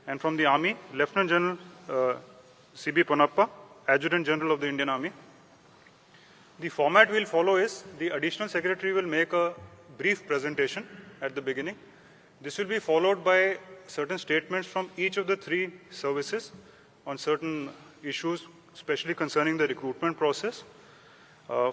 And from the Army, Lieutenant General C.B. Ponnappa, Adjutant General of the Indian Army. The format we'll follow is the Additional Secretary will make a brief presentation at the beginning. This will be followed by certain statements from each of the three services on certain issues, especially concerning the recruitment process,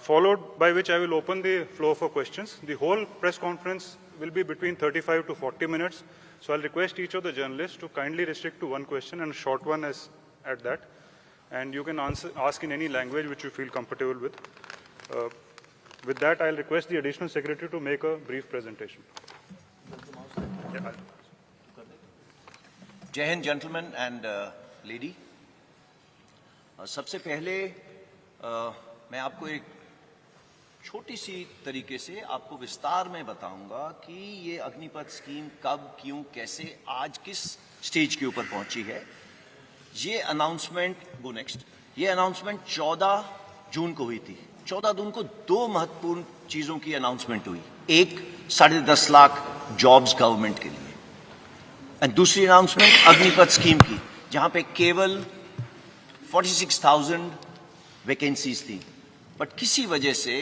followed by which I will open the floor for questions. The whole press conference will be between 35 to 40 minutes, so I'll request each of the journalists to kindly restrict to one question and a short one as at that. And you can ask in any language which you feel comfortable with. With that, I'll request the Additional Secretary to make a brief presentation. जय Hind gentlemen and lady. सबसे पहले मैं आपको एक छोटी सी तरीके से आपको विस्तार में बताऊंगा कि ये अग्निपथ स्कीम कब, क्यों, कैसे, आज किस स्टेज के ऊपर पहुंची है। ये अनाउंसमेंट, गो नेक्स्ट, ये अनाउंसमेंट 14 जून को हुई थी। 14 जून को दो महत्वपूर्ण चीजों की अनाउंसमेंट हुई। एक 10.5 लाख जॉब्स गवर्नमेंट के लिए, और दूसरी अनाउंसमेंट अग्निपथ स्कीम की, जहां पे केवल 46,000 वैकेंसीज थी। बट किसी वजह से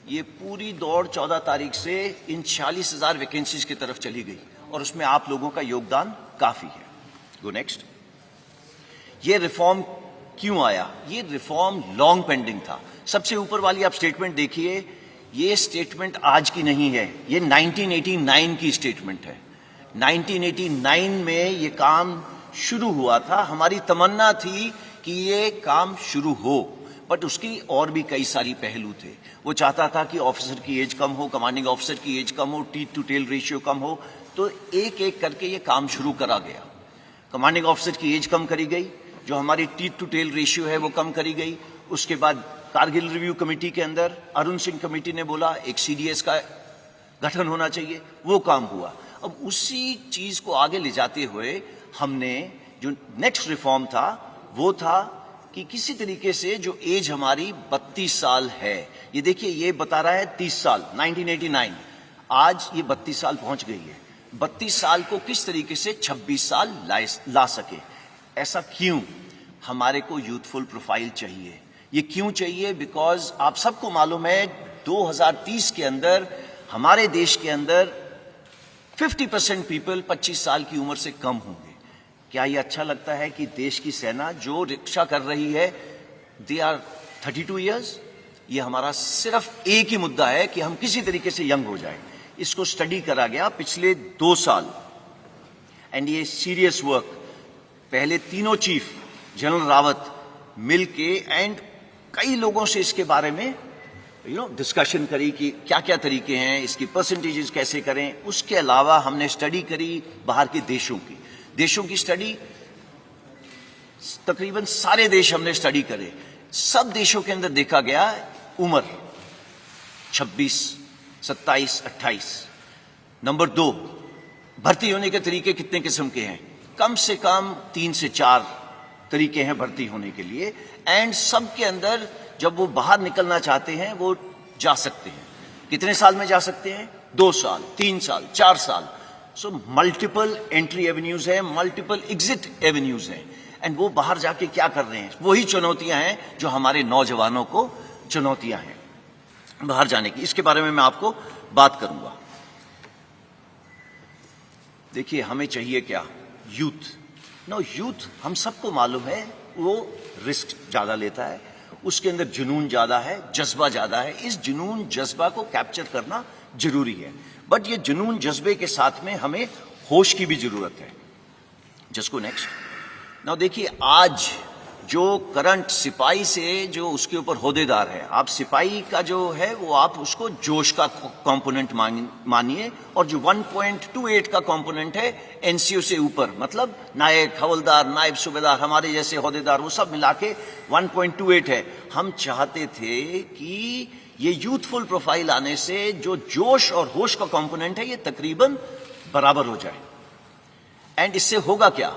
ये पूरी दौड़ 14 तारीख से इन 46,000 वैकेंसीज की तरफ चली गई, और उसमें आप लोगों का योगदान काफी है। Go next. ये रिफॉर्म क्यों आया? ये रिफॉर्म लॉन्ग पेंडिंग था। सबसे ऊपर वाली आप स्टेटमेंट देखिए, ये स्टेटमेंट आज की नहीं है, ये 1989 की स्टेटमेंट है। 1989 में ये काम शुरू हुआ था। हमारी तमन्ना थी कि ये काम शुरू हो, बट उसकी और भी कई सारी पहलू थे। वो चाहता था कि ऑफिसर की एज कम हो, कमांडिंग ऑफिसर की एज कम हो, टीथ टू टेल रेशियो कम हो, तो एक एक करके ये काम शुरू करा गया। कमांडिंग ऑफिसर की एज कम करी गई, जो हमारी टीथ टू टेल रेशियो है वो कम करी गई। उसके बाद कारगिल रिव्यू कमेटी के अंदर अरुण सिंह कमेटी ने बोला एक सीडीएस का गठन होना चाहिए, वो काम हुआ। अब उसी चीज को आगे ले जाते हुए हमने जो नेक्स्ट रिफॉर्म था वो था कि किसी तरीके से जो एज हमारी 32 साल है, ये देखिए ये बता रहा है 30 साल 1989, आज ये 32 साल पहुंच गई है। 32 साल को किस तरीके से 26 साल ला सके, ऐसा क्यों? हमारे को यूथफुल प्रोफाइल चाहिए। ये क्यों चाहिए? बिकॉज आप सबको मालूम है 2030 के अंदर हमारे देश के अंदर 50% पीपल 25 साल की उम्र से कम होंगे। क्या ये अच्छा लगता है कि देश की सेना जो रक्षा कर रही है दे आर 32 इयर्स? ये हमारा सिर्फ एक ही मुद्दा है कि हम किसी तरीके से यंग हो जाए। इसको स्टडी करा गया पिछले 2 साल, एंड ये सीरियस वर्क। पहले तीनों चीफ जनरल रावत मिलके एंड कई लोगों से इसके बारे में डिस्कशन करी कि क्या क्या तरीके हैं, इसकी परसेंटेजेस कैसे करें। उसके अलावा हमने स्टडी करी बाहर के देशों की स्टडी, तकरीबन सारे देश हमने स्टडी करे। सब देशों के अंदर देखा गया उम्र 26, 27, 28। नंबर 2, भर्ती होने के तरीके कितने किस्म के हैं? कम से कम 3 से 4 तरीके हैं भर्ती होने के लिए, एंड सब के अंदर जब वो बाहर निकलना चाहते हैं वो जा सकते हैं। कितने साल में जा सकते हैं? 2 साल, 3 साल, 4 साल। सो मल्टीपल एंट्री एवेन्यूज हैं, मल्टीपल एग्जिट एवेन्यूज हैं, एंड वो बाहर जाके क्या कर रहे हैं? वही चुनौतियां हैं जो हमारे नौजवानों को चुनौतियां हैं बाहर जाने की। इसके बारे में मैं आपको बात करूंगा। देखिए हमें चाहिए क्या? यूथ। यूथ हम सबको मालूम है वो रिस्क ज्यादा लेता है, उसके अंदर जुनून ज्यादा है, जज्बा ज्यादा है। इस जुनून जज्बा को कैप्चर करना जरूरी है, बट ये जुनून जज्बे के साथ में हमें होश की भी जरूरत है। जिसको नेक्स्ट नाउ देखिए, आज जो करंट सिपाही से जो उसके ऊपर होदेदार है, आप सिपाही का जो है वो आप उसको जोश का कंपोनेंट मानिए, और जो 1.28 का कंपोनेंट है एनसीओ से ऊपर, मतलब नायक, हवलदार, नायब सूबेदार, हमारे जैसे होदेदार, वो सब मिला के 1.28 है। हम चाहते थे कि ये यूथफुल प्रोफाइल आने से जो जोश और होश का कंपोनेंट है ये तकरीबन बराबर हो जाए। एंड इससे होगा क्या?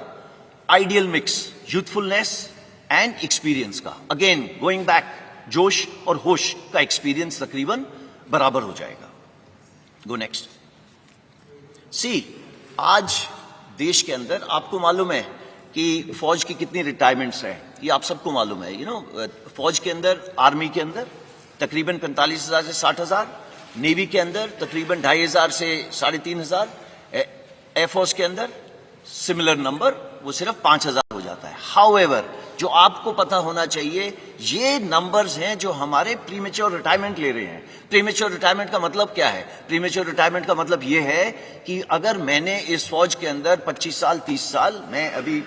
Ideal mix, youthfulness and experience का। अगेन गोइंग बैक, जोश और होश का एक्सपीरियंस तकरीबन बराबर हो जाएगा। गो नेक्स्ट। सी, आज देश के अंदर आपको मालूम है कि फौज की कितनी रिटायरमेंट्स हैं, ये आप सबको मालूम है। फौज के अंदर, आर्मी के अंदर तकरीबन 45,000 से 60,000, नेवी के अंदर तकरीबन 2,500 से 3,500, एयरफोर्स के अंदर सिमिलर नंबर, वो सिर्फ 5,000 हो जाता है। हाउएवर, जो आपको पता होना चाहिए, ये नंबर्स हैं जो हमारे प्रीमेच्योर रिटायरमेंट ले रहे हैं। प्रीमेच्योर रिटायरमेंट का मतलब क्या है? प्रीमेच्योर रिटायरमेंट का मतलब ये है कि अगर मैंने इस फौज के अंदर 25 साल, 30 साल, मैं अभी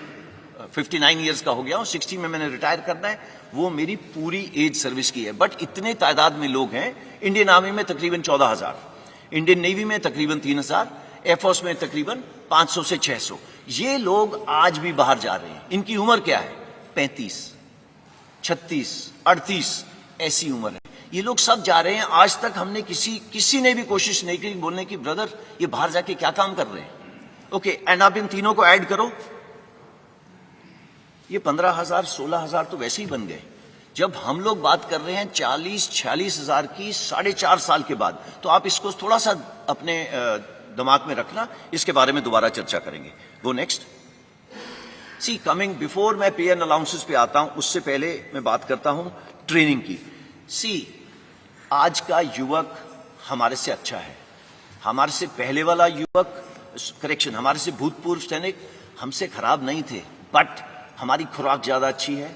59 ईयर्स का हो गया हूं, 60 में मैंने रिटायर करना है, वो मेरी पूरी एज सर्विस की है। बट इतने तादाद में लोग हैं, इंडियन आर्मी में तकरीबन 14,000, इंडियन नेवी में तकरीबन 3,000, एयरफोर्स में तकरीबन 500 से 600। ये लोग आज भी बाहर जा रहे हैं। इनकी उम्र क्या है? 35, 36, 38 ऐसी उम्र है। ये लोग सब जा रहे हैं। आज तक हमने किसी ने भी कोशिश नहीं की बोलने की, ब्रदर ये बाहर जाके क्या काम कर रहे हैं। ओके, एंड आप इन तीनों को ऐड करो, ये 15,000, 16,000 तो वैसे ही बन गए। जब हम लोग बात कर रहे हैं 40-46 हजार की 4.5 साल के बाद, तो आप इसको थोड़ा सा अपने दिमाग में रखना, इसके बारे में दोबारा चर्चा करेंगे। Go next. See coming, before मैं पे एंड अलाउंसेस पे आता हूं, उससे पहले मैं बात करता हूं ट्रेनिंग की। सी, आज का युवक हमारे से अच्छा है। हमारे से पहले वाला युवक, करेक्शन, हमारे से भूतपूर्व सैनिक हमसे खराब नहीं थे, बट हमारी खुराक ज्यादा अच्छी है,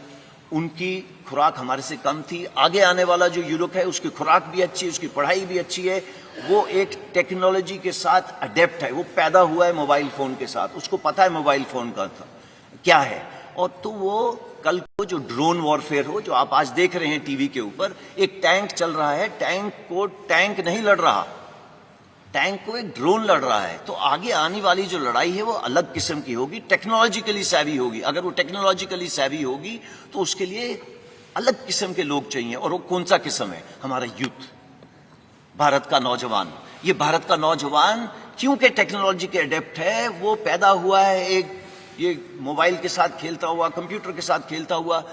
उनकी खुराक हमारे से कम थी। आगे आने वाला जो युवक है, उसकी खुराक भी अच्छी, उसकी पढ़ाई भी अच्छी है, वो एक टेक्नोलॉजी के साथ अडेप्ट है, वो पैदा हुआ है मोबाइल फोन के साथ, उसको पता है मोबाइल फोन का क्या है। और तो वो कल को जो ड्रोन वॉरफेयर हो, जो आप आज देख रहे हैं टीवी के ऊपर, एक टैंक चल रहा है, टैंक को टैंक नहीं लड़ रहा, टैंक को एक ड्रोन लड़ रहा है। तो आगे आने वाली जो लड़ाई है वो अलग किस्म की होगी, टेक्नोलॉजिकली सैवी होगी। अगर वो टेक्नोलॉजिकली सैवी होगी तो उसके लिए अलग किस्म के लोग चाहिए। और वो कौन सा किस्म है? हमारा यूथ, भारत का नौजवान। ये भारत का नौजवान क्योंकि टेक्नोलॉजी के अडेप्ट है, वो पैदा हुआ है एक ये मोबाइल के साथ खेलता हुआ, कंप्यूटर के साथ खेलता हुआ,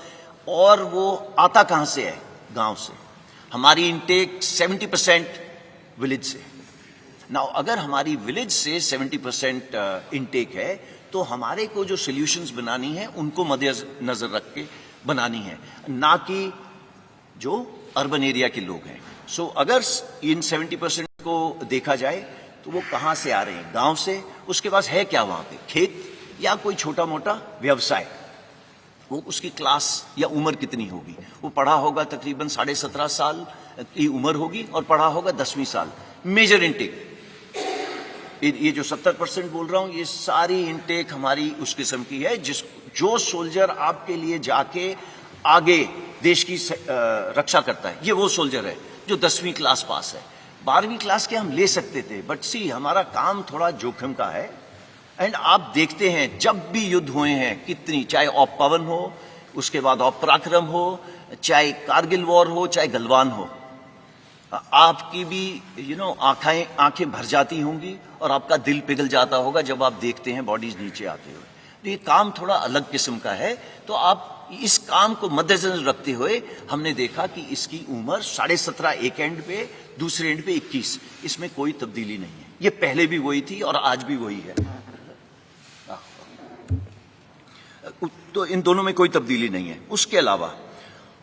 और वो आता कहां से है? गांव से। हमारी इनटेक 70% विलेज से। नाउ अगर हमारी विलेज से 70% इनटेक है, तो हमारे को जो सॉल्यूशंस बनानी है उनको मद्देनजर रख के बनानी है, ना कि जो अर्बन एरिया के लोग हैं। सो अगर इन 70% को देखा जाए तो वो कहां से आ रहे हैं? गांव से। उसके पास है क्या वहां पे? खेत या कोई छोटा मोटा व्यवसाय। वो उसकी क्लास या उम्र कितनी होगी? वो पढ़ा होगा तकरीबन 17.5 साल की उम्र होगी और पढ़ा होगा 10वीं साल। मेजर इनटेक, ये जो 70% बोल रहा हूं, ये सारी इनटेक हमारी उस किस्म की है जो सोल्जर आपके लिए जाके आगे देश की रक्षा करता है, ये वो सोल्जर है जो 10वीं क्लास पास है। 12वीं क्लास के हम ले सकते थे, बट सी हमारा काम थोड़ा जोखिम का है। एंड आप देखते हैं जब भी युद्ध हुए हैं कितनी, चाहे ऑप पवन हो, उसके बाद ऑप पराक्रम हो, चाहे कारगिल वॉर हो, चाहे गलवान हो, आपकी भी आंखें भर जाती होंगी और आपका दिल पिघल जाता होगा जब आप देखते हैं बॉडीज नीचे आते हुए। तो ये काम थोड़ा अलग किस्म का है। तो आप इस काम को मद्देनजर रखते हुए हमने देखा कि इसकी उम्र 17.5 एक एंड पे, दूसरे एंड पे 21, इसमें कोई तब्दीली नहीं है। ये पहले भी वही थी और आज भी वही है। तो इन दोनों में कोई तब्दीली नहीं है। उसके अलावा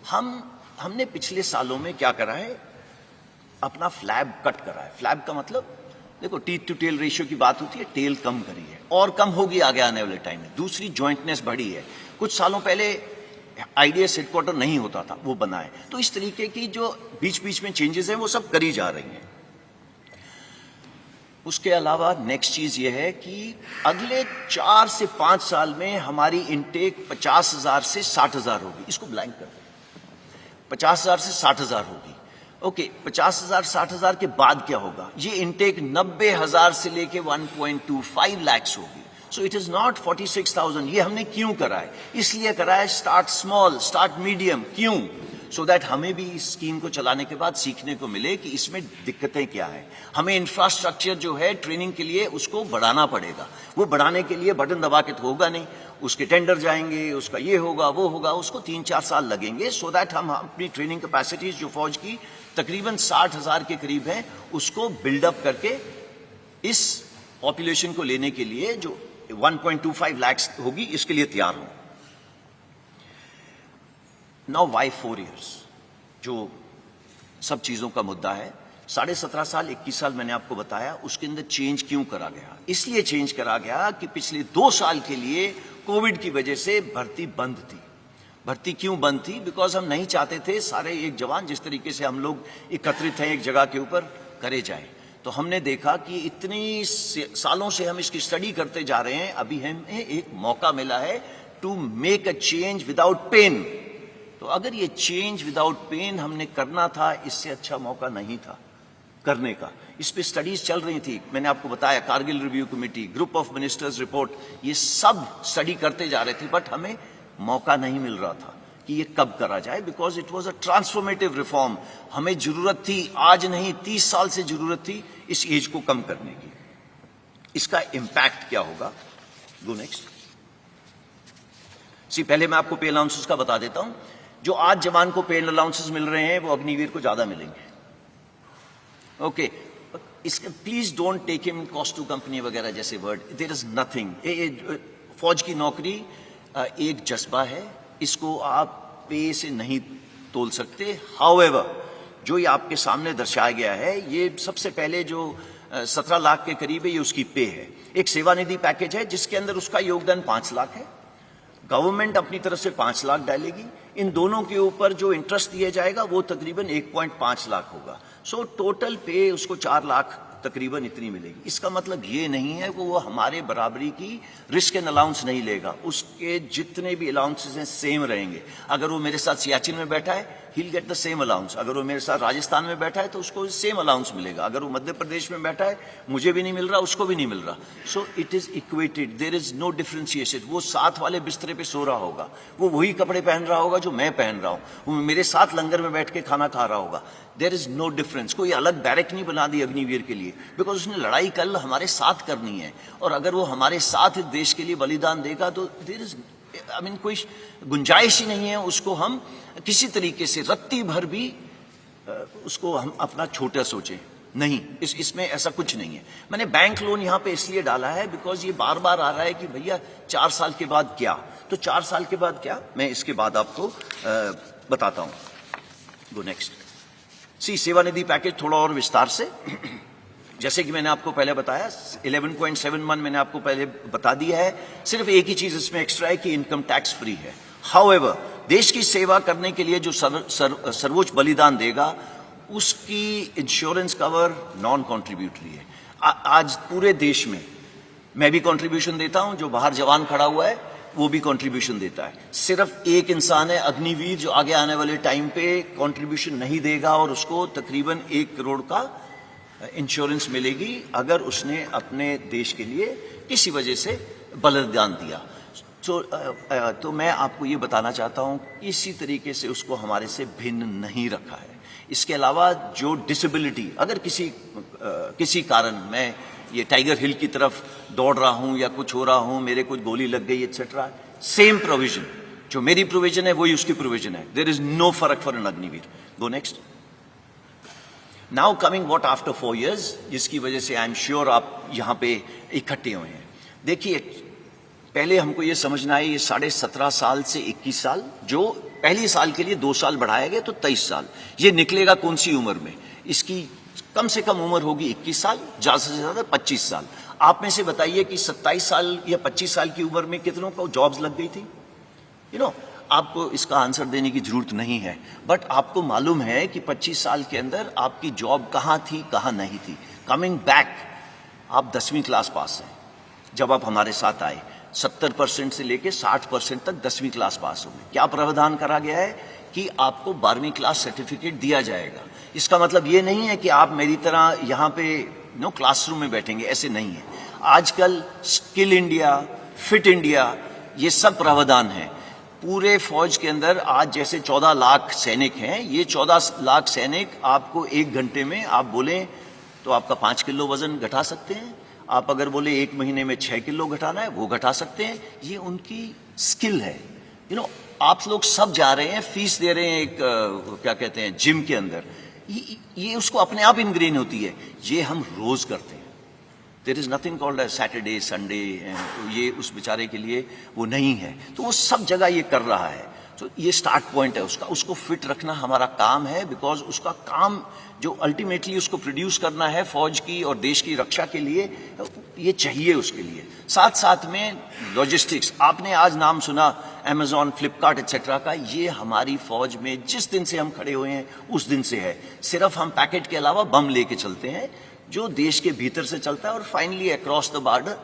हमने पिछले सालों में क्या करा है? अपना फ्लैब कट करा है। फ्लैब का मतलब, देखो टीथ टू टेल रेशियो की बात होती है, टेल कम करी है और कम होगी आगे आने वाले टाइम में। दूसरी जॉइंटनेस बढ़ी है। कुछ सालों पहले आईडीएस हेडक्वार्टर नहीं होता था, वो बना है। तो इस तरीके की जो बीच बीच में चेंजेस हैं वो सब करी जा रही हैं। उसके अलावा नेक्स्ट चीज ये है कि अगले 4 से 5 साल में हमारी इनटेक 50,000 से 60,000 होगी। इसको ब्लैंक कर दें, 50,000 से 60,000 होगी। ओके, 50,000 60,000 के बाद क्या होगा? ये इनटेक 90,000 से लेके 1.25 लाख होगी। सो इट इज नॉट 46,000। ये हमने क्यों करा है? इसलिए करा है स्टार्ट स्मॉल, स्टार्ट मीडियम। क्यों? सो दैट हमें भी इस स्कीम को चलाने के बाद सीखने को मिले कि इसमें दिक्कतें क्या है। हमें इंफ्रास्ट्रक्चर जो है ट्रेनिंग के लिए उसको बढ़ाना पड़ेगा। वो बढ़ाने के लिए बटन दबा के तो होगा नहीं, उसके टेंडर जाएंगे, उसका ये होगा वो होगा, उसको 3-4 साल लगेंगे। सो दैट हम अपनी ट्रेनिंग कैपेसिटीज जो फौज की तकरीबन 60,000 के करीब है, उसको बिल्डअप करके इस पॉपुलेशन को लेने के लिए जो 1.25 लाख होगी, इसके लिए तैयार हूं। नाउ वाई 4 years, जो सब चीजों का मुद्दा है। 17.5 साल 21 साल मैंने आपको बताया, उसके अंदर चेंज क्यों करा गया? इसलिए चेंज करा गया कि पिछले 2 साल के लिए कोविड की वजह से भर्ती बंद थी। भर्ती क्यों बंद थी? बिकॉज हम नहीं चाहते थे सारे एक जवान जिस तरीके से हम लोग एकत्रित हैं एक जगह के ऊपर करे जाए। तो हमने देखा कि इतनी सालों से हम इसकी स्टडी करते जा रहे हैं, अभी हमें एक मौका मिला है to make a change without pain. तो अगर ये चेंज विदाउट पेन हमने करना था, इससे अच्छा मौका नहीं था करने का। इस पे स्टडीज चल रही थी, मैंने आपको बताया, Kargil review committee, group of ministers report, ये सब स्टडी करते जा रहे थे, बट हमें मौका नहीं मिल रहा था कि ये कब करा जाए, because it was a transformative reform. हमें जरूरत थी, आज नहीं 30 साल से जरूरत थी इस एज को कम करने की। इसका इंपैक्ट क्या होगा? Go next. पहले मैं आपको पे अलाउंसेस का बता देता हूं। जो आज जवान को पे अलाउंसेस मिल रहे हैं वो अग्निवीर को ज्यादा मिलेंगे। ओके, इसका please don't take him cost to company वगैरह जैसे वर्ड, देयर इज नथिंग। फौज की नौकरी एक जज्बा है, इसको आप पे से नहीं तोल सकते। हाउएवर, जो ये आपके सामने दर्शाया गया है, ये सबसे पहले जो 17 लाख के करीब है, ये उसकी पे है। एक सेवानिधि पैकेज है जिसके अंदर उसका योगदान 5 लाख है। गवर्नमेंट अपनी तरफ से 5 लाख डालेगी। इन दोनों के ऊपर जो इंटरेस्ट दिया जाएगा वो तकरीबन 1.5 लाख होगा। सो टोटल पे उसको 4 लाख तकरीबन इतनी मिलेगी। इसका मतलब ये नहीं है कि वो हमारे बराबरी की रिस्क एंड अलाउंस नहीं लेगा, उसके जितने भी अलाउंसेस हैं सेम रहेंगे। अगर वो मेरे साथ सियाचिन में बैठा है, he will get the same allowance. अगर वो मेरे साथ राजस्थान में बैठा है तो उसको सेम अलाउंस मिलेगा। अगर वो मध्य प्रदेश में बैठा है, मुझे भी नहीं मिल रहा, उसको भी नहीं मिल रहा। So it is equated, there is no differentiation. वो साथ वाले बिस्तरे पे सो रहा होगा, वो वही कपड़े पहन रहा होगा जो मैं पहन रहा हूं, वो मेरे साथ लंगर में बैठ के खाना खा रहा होगा। There is no difference. कोई अलग बैरक नहीं बना दी अग्निवीर के लिए, बिकॉज उसने लड़ाई कल हमारे साथ करनी है। और अगर वो हमारे साथ देश के लिए बलिदान देगा तो देयर इज कोई गुंजाइश ही नहीं है उसको हम किसी तरीके से रत्ती भर भी उसको हम अपना छोटा सोचें। नहीं, इसमें ऐसा कुछ नहीं है। मैंने बैंक लोन यहां पे इसलिए डाला है बिकॉज ये बार बार आ रहा है कि भैया 4 साल के बाद क्या। तो 4 साल के बाद क्या, मैं इसके बाद आपको बताता हूं। Go next. सेवानिधि पैकेज थोड़ा और विस्तार से, जैसे कि मैंने आपको पहले बताया 11.71 मैंने आपको पहले बता दिया है। सिर्फ एक ही चीज इसमें एक्स्ट्रा है कि इनकम टैक्स फ्री है। हाउएवर, देश की सेवा करने के लिए जो सर्वोच्च बलिदान देगा उसकी इंश्योरेंस कवर नॉन कॉन्ट्रीब्यूटरी है। आज पूरे देश में मैं भी कंट्रीब्यूशन देता हूं, जो बाहर जवान खड़ा हुआ है वो भी कंट्रीब्यूशन देता है। सिर्फ एक इंसान है अग्निवीर जो आगे आने वाले टाइम पे कंट्रीब्यूशन नहीं देगा और उसको तकरीबन 1 करोड़ का इंश्योरेंस मिलेगी अगर उसने अपने देश के लिए किसी वजह से बलिदान दिया। तो मैं आपको ये बताना चाहता हूं, इसी तरीके से उसको हमारे से भिन्न नहीं रखा है। इसके अलावा जो डिसेबिलिटी, अगर किसी कारण मैं ये टाइगर हिल की तरफ दौड़ रहा हूं या कुछ हो रहा हूं, मेरे कुछ गोली लग गई एक्सेट्रा, सेम प्रोविजन, जो मेरी प्रोविजन है वही उसकी प्रोविजन है। देयर इज नो फर्क for an Agniveer. Go next. Now coming what after 4 years, जिसकी वजह से आई एम श्योर आप यहां पे इकट्ठे हुए हैं। देखिए, पहले हमको ये समझना है, ये 17.5 साल से 21 साल, जो पहले साल के लिए 2 साल बढ़ाया गया तो 23 साल। ये निकलेगा कौन सी उम्र में? इसकी कम से कम उम्र होगी 21 साल, ज्यादा से ज्यादा 25 साल। आप में से बताइए कि 27 साल या 25 साल की उम्र में कितनों को जॉब्स लग गई थी? आपको इसका आंसर देने की जरूरत नहीं है, बट आपको मालूम है कि 25 साल के अंदर आपकी जॉब कहां थी, कहां नहीं थी। कमिंग बैक, आप 10वीं क्लास पास हैं जब आप हमारे साथ आए। 70% से लेके 60% तक 10वीं क्लास पास हो गए। क्या प्रावधान करा गया है कि आपको 12वीं क्लास सर्टिफिकेट दिया जाएगा। इसका मतलब ये नहीं है कि आप मेरी तरह यहाँ पे क्लासरूम में बैठेंगे, ऐसे नहीं है। आजकल स्किल इंडिया, फिट इंडिया, ये सब प्रावधान है। पूरे फौज के अंदर आज जैसे 14 लाख सैनिक हैं, ये 14 लाख सैनिक आपको 1 घंटे में आप बोलें तो आपका 5 किलो वजन घटा सकते हैं। आप अगर बोले 1 महीने में 6 किलो घटाना है, वो घटा सकते हैं। ये उनकी स्किल है। आप लोग सब जा रहे हैं, फीस दे रहे हैं, एक क्या कहते हैं, जिम के अंदर, ये उसको अपने आप इनग्रेन होती है। ये हम रोज करते हैं। There is nothing called Saturday Sunday, ये उस बेचारे के लिए वो नहीं है। तो वो सब जगह ये कर रहा है। तो ये स्टार्ट पॉइंट है उसका, उसको फिट रखना हमारा काम है, बिकॉज उसका काम जो अल्टीमेटली उसको प्रोड्यूस करना है फौज की और देश की रक्षा के लिए, ये चाहिए उसके लिए। साथ साथ में लॉजिस्टिक्स, आपने आज नाम सुना अमेजॉन, फ्लिपकार्ट एक्सेट्रा का, ये हमारी फौज में जिस दिन से हम खड़े हुए हैं उस दिन से है। सिर्फ हम पैकेट के अलावा बम लेके चलते हैं जो देश के भीतर से चलता है और finally across the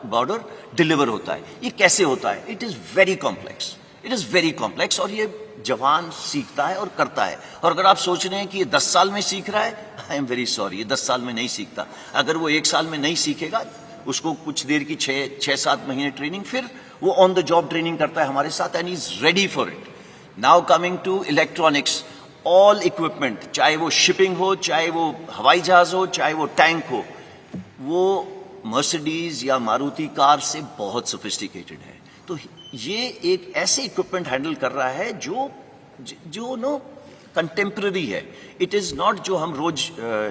border deliver होता है। ये कैसे होता है? It is very complex, it is very complex, और ये जवान सीखता है और करता है। और अगर आप सोच रहे हैं कि ये 10 साल में सीख रहा है, आई एम वेरी सॉरी, ये 10 साल में नहीं सीखता। अगर वो 1 साल में नहीं सीखेगा, उसको कुछ देर की 6-7 महीने ट्रेनिंग, फिर वो ऑन द जॉब ट्रेनिंग करता है हमारे साथ, and is ready for it. Now coming to electronics, all equipment, चाहे वो शिपिंग हो, चाहे वो हवाई जहाज हो, चाहे वो टैंक हो, वो मर्सिडीज या मारुति कार से बहुत सोफिस्टिकेटेड है। तो ये एक ऐसे इक्विपमेंट हैंडल कर रहा है जो नो कंटेम्प्रेरी है। इट इज नॉट जो हम रोज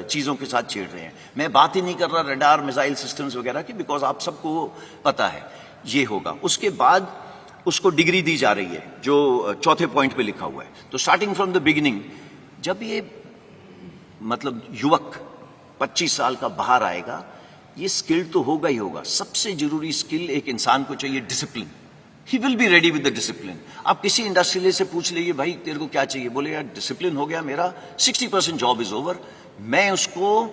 चीजों के साथ छेड़ रहे हैं। मैं बात ही नहीं कर रहा रडार, मिसाइल सिस्टम्स वगैरह की, बिकॉज आप सबको पता है ये होगा। उसके बाद उसको डिग्री दी जा रही है जो चौथे पॉइंट पे लिखा हुआ है। तो स्टार्टिंग फ्रॉम द बिगिनिंग, जब ये मतलब युवक 25 साल का बाहर आएगा, ये स्किल तो होगा ही होगा। सबसे जरूरी स्किल एक इंसान को चाहिए, discipline. He will be ready with the discipline. आप किसी इंडस्ट्रियलिस्ट से पूछ लीजिए, भाई तेरे को क्या चाहिए? बोले यार डिसिप्लिन हो गया मेरा, 60% जॉब इज ओवर, मैं उसको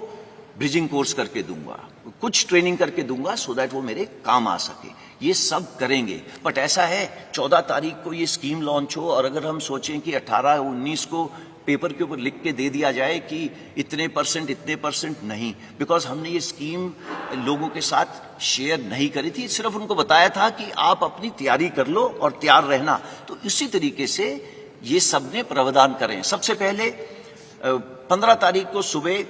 ब्रिजिंग कोर्स करके दूंगा, कुछ ट्रेनिंग करके दूंगा, सो दैट वो मेरे काम आ सके। ये सब करेंगे। बट ऐसा है 14 तारीख को ये स्कीम लॉन्च हो, और अगर हम सोचें कि 18-19 को पेपर के ऊपर लिख के दे दिया जाए कि इतने परसेंट नहीं, बिकॉज हमने ये स्कीम लोगों के साथ शेयर नहीं करी थी, सिर्फ उनको बताया था कि आप अपनी तैयारी कर लो और तैयार रहना। तो इसी तरीके से ये सबने प्रावधान करें। सबसे पहले 15 तारीख को सुबह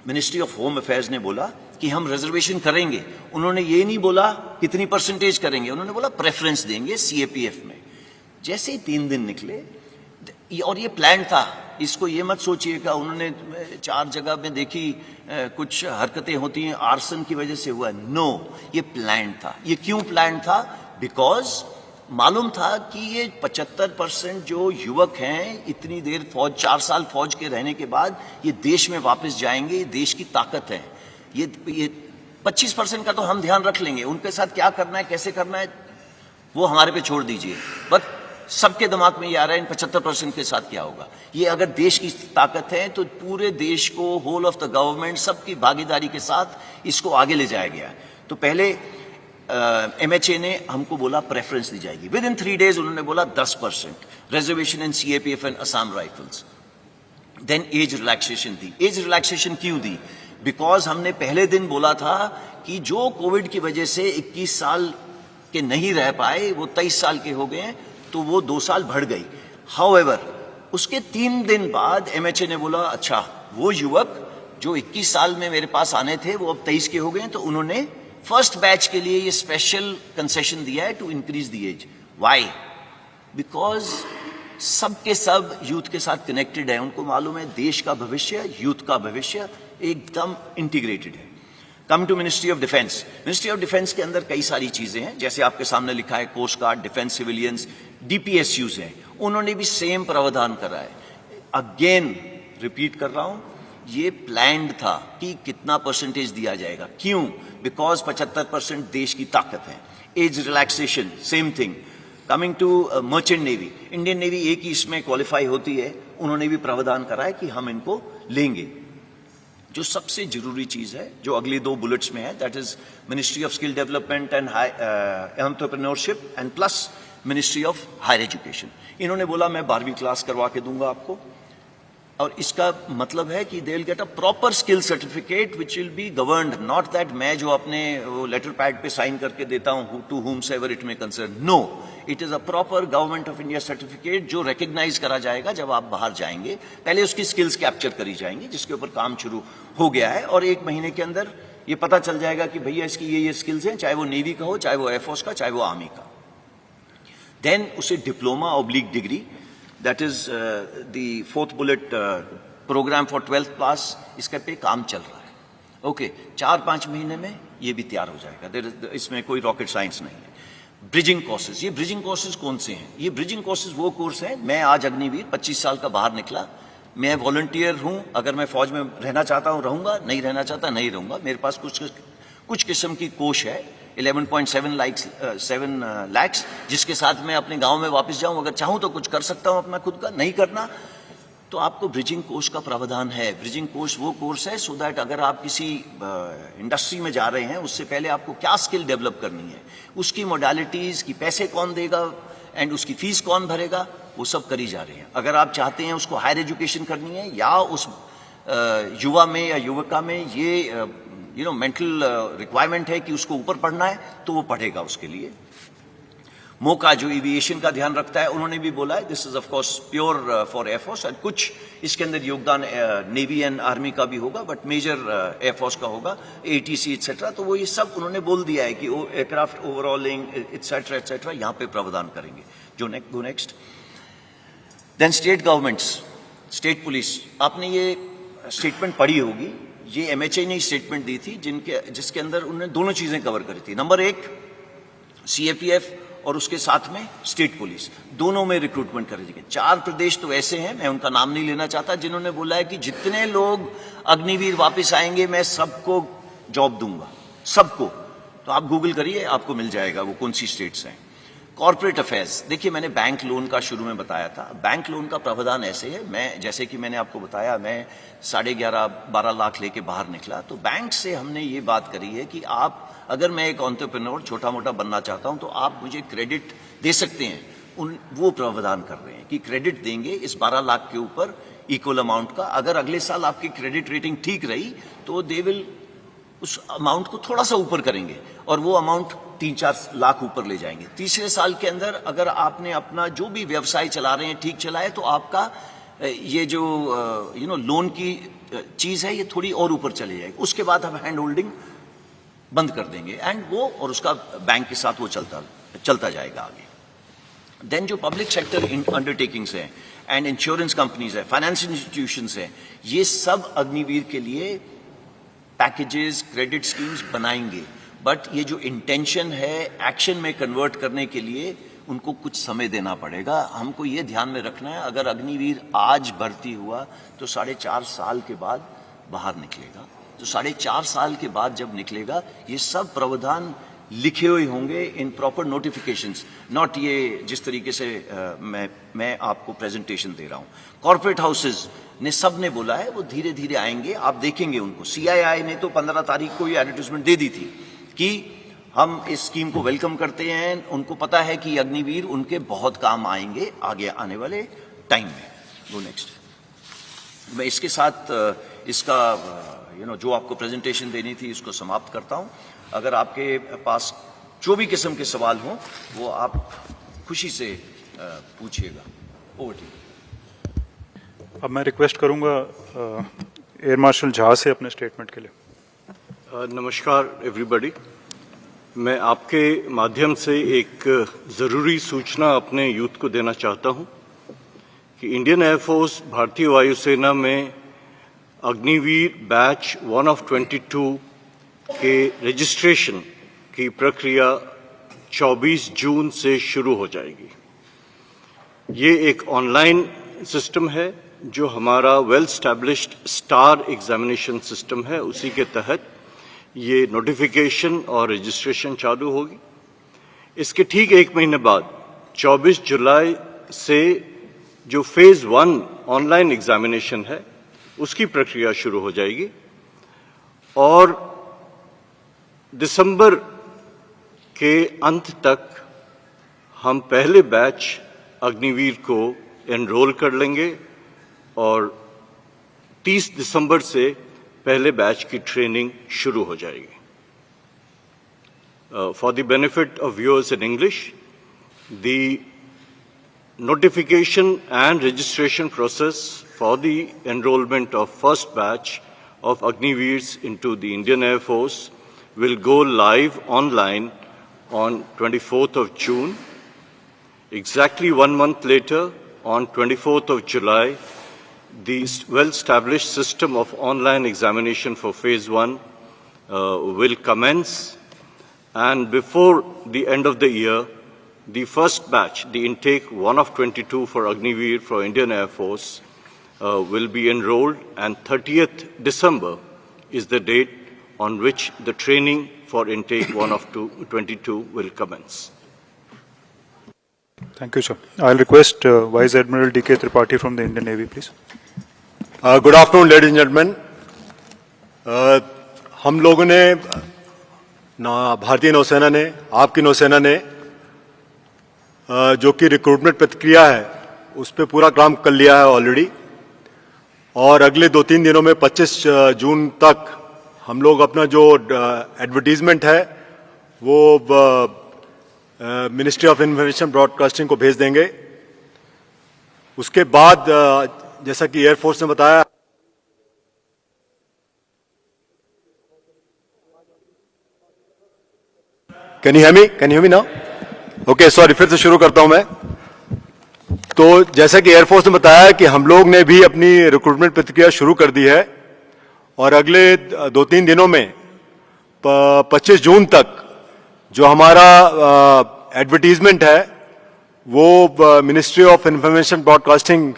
मिनिस्ट्री ऑफ होम अफेयर्स ने बोला कि हम रिजर्वेशन करेंगे। उन्होंने ये नहीं बोला कितनी परसेंटेज करेंगे, उन्होंने बोला प्रेफरेंस देंगे सीएपीएफ में। जैसे ही 3 दिन निकले, और ये प्लान था, इसको ये मत सोचिएगा उन्होंने 4 जगह में देखी कुछ हरकतें होती हैं आर्सन की वजह से हुआ। नो, ये प्लान था। ये क्यों प्लान था? बिकॉज मालूम था कि ये 75% जो युवक हैं, इतनी देर फौज, 4 साल फौज के रहने के बाद ये देश में वापस जाएंगे, ये देश की ताकत है। ये 25% का तो हम ध्यान रख लेंगे, उनके साथ क्या करना है, कैसे करना है, वो हमारे पे छोड़ दीजिए। बट सबके दिमाग में ये आ रहा है इन 75% के साथ क्या होगा। ये अगर देश की ताकत है तो पूरे देश को, होल ऑफ द गवर्नमेंट, सबकी भागीदारी के साथ इसको आगे ले जाया गया। तो पहले एमएचए ने हमको बोला प्रेफरेंस दी जाएगी। विद इन 3 डेज उन्होंने बोला 10% reservation in CAPF and Assam rifles. Then age relaxation दी। एज रिलैक्सेशन क्यों दी? बिकॉज हमने पहले दिन बोला था कि जो कोविड की वजह से 21 साल के नहीं रह पाए वो 23 साल के हो गए हैं, तो वो 2 साल बढ़ गई। हाउएवर उसके 3 दिन बाद एमएचए ने बोला अच्छा, वो युवक जो 21 साल में मेरे पास आने थे वो अब 23 के हो गए हैं, तो उन्होंने फर्स्ट बैच के लिए ये स्पेशल कंसेशन दिया है to increase the age. Why? Because सबके सब यूथ के साथ कनेक्टेड है। उनको मालूम है देश का भविष्य, यूथ का भविष्य एकदम इंटीग्रेटेड है। Come to ministry of defence. Ministry of defence के अंदर कई सारी चीजें हैं, जैसे आपके सामने लिखा है coast guard, defence civilians, DPSUs हैं, उन्होंने भी सेम प्रावधान करा है। अगेन रिपीट कर रहा हूं, ये प्लान्ड था कि कितना परसेंटेज दिया जाएगा। क्यों? बिकॉज 75% देश की ताकत है। Age relaxation same thing. Coming to merchant navy, Indian navy एक ही इसमें क्वालिफाई होती है, उन्होंने भी प्रावधान करा है कि हम इनको लेंगे। जो सबसे जरूरी चीज है जो अगली 2 बुलेट्स में है, that is ministry of skill development and entrepreneurship and plus ministry of higher education. इन्होंने बोला मैं 12वीं क्लास करवा के दूंगा आपको, और इसका मतलब है कि they will get a proper skill certificate which will be governed, not that मैं जो अपने लेटर पैड पे साइन करके देता हूं to whomsoever it may concern. No, it is a proper government of India certificate जो रिकग्नाइज करा जाएगा जब आप बाहर जाएंगे। पहले उसकी स्किल्स कैप्चर करी जाएंगी, जिसके ऊपर काम शुरू हो गया है, और 1 महीने के अंदर ये पता चल जाएगा कि भैया इसकी ये स्किल्स हैं, चाहे वो नेवी का हो, चाहे वो एयरफोर्स का, चाहे वो आर्मी का। देन उसे diploma oblique degree, that is the 4th bullet programme for 12th class, इसके पे काम चल रहा है। ओके, 4-5 महीने में ये भी तैयार हो जाएगा। इसमें कोई रॉकेट साइंस नहीं है। ब्रिजिंग कोर्सेज, ये ब्रिजिंग कोर्सेज कौन से हैं? ये ब्रिजिंग कोर्सेज वो कोर्स हैं, मैं आज अग्निवीर 25 साल का बाहर निकला, मैं वॉलंटियर हूं, अगर मैं फौज में रहना चाहता हूं रहूंगा, नहीं रहना चाहता नहीं रहूंगा। मेरे पास कुछ किस्म की कोष है 11.7 लाख, जिसके साथ मैं अपने गांव में वापस जाऊं, अगर चाहूं तो कुछ कर सकता हूं अपना खुद का, नहीं करना तो आपको ब्रिजिंग कोर्स का प्रावधान है। ब्रिजिंग कोर्स वो कोर्स है सो दैट अगर आप किसी इंडस्ट्री में जा रहे हैं, उससे पहले आपको क्या स्किल डेवलप करनी है, उसकी मोडालिटीज़ की, पैसे कौन देगा एंड उसकी फीस कौन भरेगा, वो सब करी जा रही है। अगर आप चाहते हैं उसको हायर एजुकेशन करनी है या उस युवा में या युवका में ये मेंटल रिक्वायरमेंट है कि उसको ऊपर पढ़ना है, तो वो पढ़ेगा उसके लिए। मौका जो एविएशन का ध्यान रखता है, उन्होंने भी बोला है this is of course pure for air force, और कुछ इसके अंदर योगदान नेवी एंड आर्मी का भी होगा, बट मेजर एयरफोर्स का होगा, एटीसी एटसेट्रा। तो वो ये सब उन्होंने बोल दिया है कि एयरक्राफ्ट ओवरऑलिंग एटसेट्रा एटसेट्रा यहाँ पे प्रावधान करेंगे। जो next then state governments, state police, आपने ये स्टेटमेंट पढ़ी होगी, ये एमएचए ने स्टेटमेंट दी थी जिसके अंदर उन्होंने दोनों चीजें कवर करी थी। नंबर एक, सीएपीएफ और उसके साथ में स्टेट पुलिस, दोनों में रिक्रूटमेंट कर दी। 4 प्रदेश तो ऐसे हैं, मैं उनका नाम नहीं लेना चाहता, जिन्होंने बोला है कि जितने लोग अग्निवीर वापस आएंगे मैं सबको जॉब दूंगा, सबको। तो आप गूगल करिए, आपको मिल जाएगा वो कौन सी स्टेट्स हैं। कॉर्पोरेट अफेयर्स, देखिए मैंने बैंक लोन का शुरू में बताया था। बैंक लोन का प्रावधान ऐसे है, मैं जैसे कि मैंने आपको बताया, मैं 11.5-12 लाख लेके बाहर निकला, तो बैंक से हमने ये बात करी है कि आप, अगर मैं एक एंटरप्रेन्योर छोटा मोटा बनना चाहता हूं, तो आप मुझे क्रेडिट दे सकते हैं। वो प्रावधान कर रहे हैं कि क्रेडिट देंगे इस 12 लाख के ऊपर इक्वल अमाउंट का। अगर अगले साल आपकी क्रेडिट रेटिंग ठीक रही तो दे विल उस अमाउंट को थोड़ा सा ऊपर करेंगे और वो अमाउंट 3-4 लाख ऊपर ले जाएंगे। तीसरे साल के अंदर अगर आपने अपना जो भी व्यवसाय चला रहे हैं ठीक चलाए, तो आपका ये जो लोन की चीज है ये थोड़ी और ऊपर चली जाएगी। उसके बाद हम हैंड होल्डिंग बंद कर देंगे एंड वो और उसका बैंक के साथ वो चलता जाएगा आगे। देन जो पब्लिक सेक्टर अंडरटेकिंग्स हैं एंड इंश्योरेंस कंपनीज है, फाइनेंशियल इंस्टीट्यूशंस है, ये सब अग्निवीर के लिए पैकेजेस, क्रेडिट स्कीम्स बनाएंगे। बट ये जो इंटेंशन है एक्शन में कन्वर्ट करने के लिए उनको कुछ समय देना पड़ेगा। हमको ये ध्यान में रखना है, अगर अग्निवीर आज भर्ती हुआ तो 4.5 साल के बाद बाहर निकलेगा। तो 4.5 साल के बाद जब निकलेगा, ये सब प्रावधान लिखे हुए होंगे इन प्रॉपर नोटिफिकेशंस, नॉट ये जिस तरीके से मैं आपको प्रेजेंटेशन दे रहा हूं। कॉर्पोरेट हाउसेज ने सब ने बोला है वो धीरे धीरे आएंगे, आप देखेंगे उनको। सीआईआई ने तो 15 तारीख को ये एडवर्टाइजमेंट दे दी थी कि हम इस स्कीम को वेलकम करते हैं, उनको पता है कि अग्निवीर उनके बहुत काम आएंगे आगे आने वाले टाइम में। Go next. मैं इसके साथ इसका जो आपको प्रेजेंटेशन देनी थी इसको समाप्त करता हूं। अगर आपके पास जो भी किस्म के सवाल हों वो आप खुशी से पूछिएगा। Over to you. अब मैं रिक्वेस्ट करूंगा एयर मार्शल झा से अपने स्टेटमेंट के लिए। नमस्कार एवरीबॉडी, मैं आपके माध्यम से एक ज़रूरी सूचना अपने यूथ को देना चाहता हूं कि इंडियन एयरफोर्स भारतीय वायुसेना में अग्निवीर बैच 1 of 22 के रजिस्ट्रेशन की प्रक्रिया 24 जून से शुरू हो जाएगी। ये एक ऑनलाइन सिस्टम है जो हमारा well established star examination system है, उसी के तहत ये नोटिफिकेशन और रजिस्ट्रेशन चालू होगी। इसके ठीक 1 महीने बाद 24 जुलाई से जो फेज 1 ऑनलाइन एग्जामिनेशन है उसकी प्रक्रिया शुरू हो जाएगी और दिसंबर के अंत तक हम पहले बैच अग्निवीर को एनरोल कर लेंगे और 30 दिसंबर से पहले बैच की ट्रेनिंग शुरू हो जाएगी। For the benefit of viewers in English, the notification and registration process for the enrollment of first batch of Agniveers into the Indian Air Force will go live online on 24th of June. Exactly 1 month later, on 24th of July, the well-established system of online examination for phase 1 will commence, and before the end of the year, the first batch, the intake 1 of 22 for Agniveer for Indian Air Force, will be enrolled, and 30th December is the date on which the training for intake 1 of 22 will commence. Thank you, sir. I'll request Vice Admiral D.K. Tripathi from the Indian Navy, please. Good afternoon ladies and gentleman. हम लोगों ने भारतीय नौसेना ने, आपकी नौसेना ने जो कि रिक्रूटमेंट प्रक्रिया है उस पर पूरा काम कर लिया है ऑलरेडी, और अगले 2-3 दिनों में 25 जून तक हम लोग अपना जो एडवर्टीजमेंट है वो मिनिस्ट्री ऑफ इंफॉर्मेशन ब्रॉडकास्टिंग को भेज देंगे। उसके बाद जैसा कि एयरफोर्स ने बताया, can you hear me now? Okay, sorry, फिर से शुरू करता हूं मैं। तो जैसा कि एयरफोर्स ने बताया कि हम लोग ने भी अपनी रिक्रूटमेंट प्रक्रिया शुरू कर दी है, और अगले 2-3 दिनों में 25 जून तक जो हमारा एडवर्टीजमेंट है वो मिनिस्ट्री ऑफ इंफॉर्मेशन ब्रॉडकास्टिंग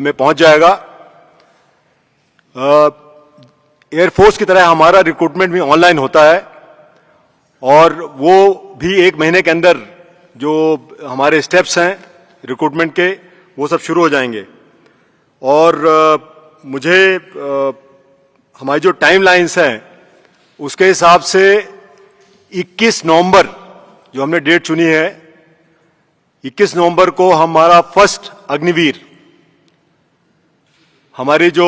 में पहुंच जाएगा। एयरफोर्स की तरह हमारा रिक्रूटमेंट भी ऑनलाइन होता है, और वो भी 1 महीने के अंदर जो हमारे स्टेप्स हैं रिक्रूटमेंट के वो सब शुरू हो जाएंगे। और मुझे हमारी जो टाइमलाइंस हैं उसके हिसाब से 21 नवंबर जो हमने डेट चुनी है, 21 नवंबर को हमारा फर्स्ट अग्निवीर हमारी जो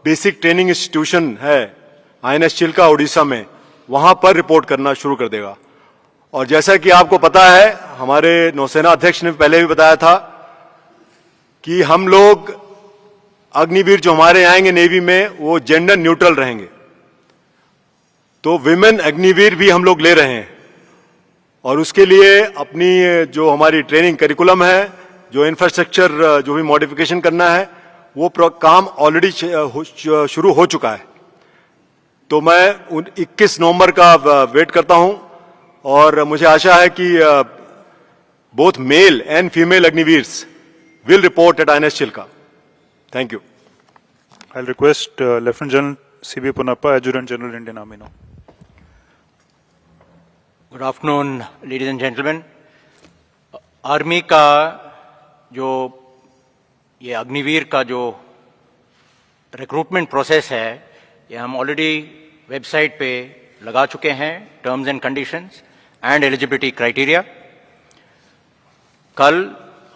बेसिक ट्रेनिंग इंस्टीट्यूशन है INS चिल्का उड़ीसा में, वहां पर रिपोर्ट करना शुरू कर देगा। और जैसा कि आपको पता है, हमारे नौसेना अध्यक्ष ने पहले भी बताया था कि हम लोग अग्निवीर जो हमारे आएंगे नेवी में वो जेंडर न्यूट्रल रहेंगे। तो विमेन अग्निवीर भी हम लोग ले रहे हैं, और उसके लिए अपनी जो हमारी ट्रेनिंग करिकुलम है, जो इंफ्रास्ट्रक्चर जो भी मॉडिफिकेशन करना है, वो काम ऑलरेडी शुरू हो चुका है। तो मैं 21 नवंबर का वेट करता हूं, और मुझे आशा है कि both male and female Agniveers will report at INS Chilka. Thank you. I'll request Lieutenant General C.B. Ponappa, Adjutant General, Indian Army now. Good afternoon ladies and gentleman. Army का जो ये अग्निवीर का जो रिक्रूटमेंट प्रोसेस है, ये हम ऑलरेडी वेबसाइट पे लगा चुके हैं, terms and conditions and eligibility criteria. कल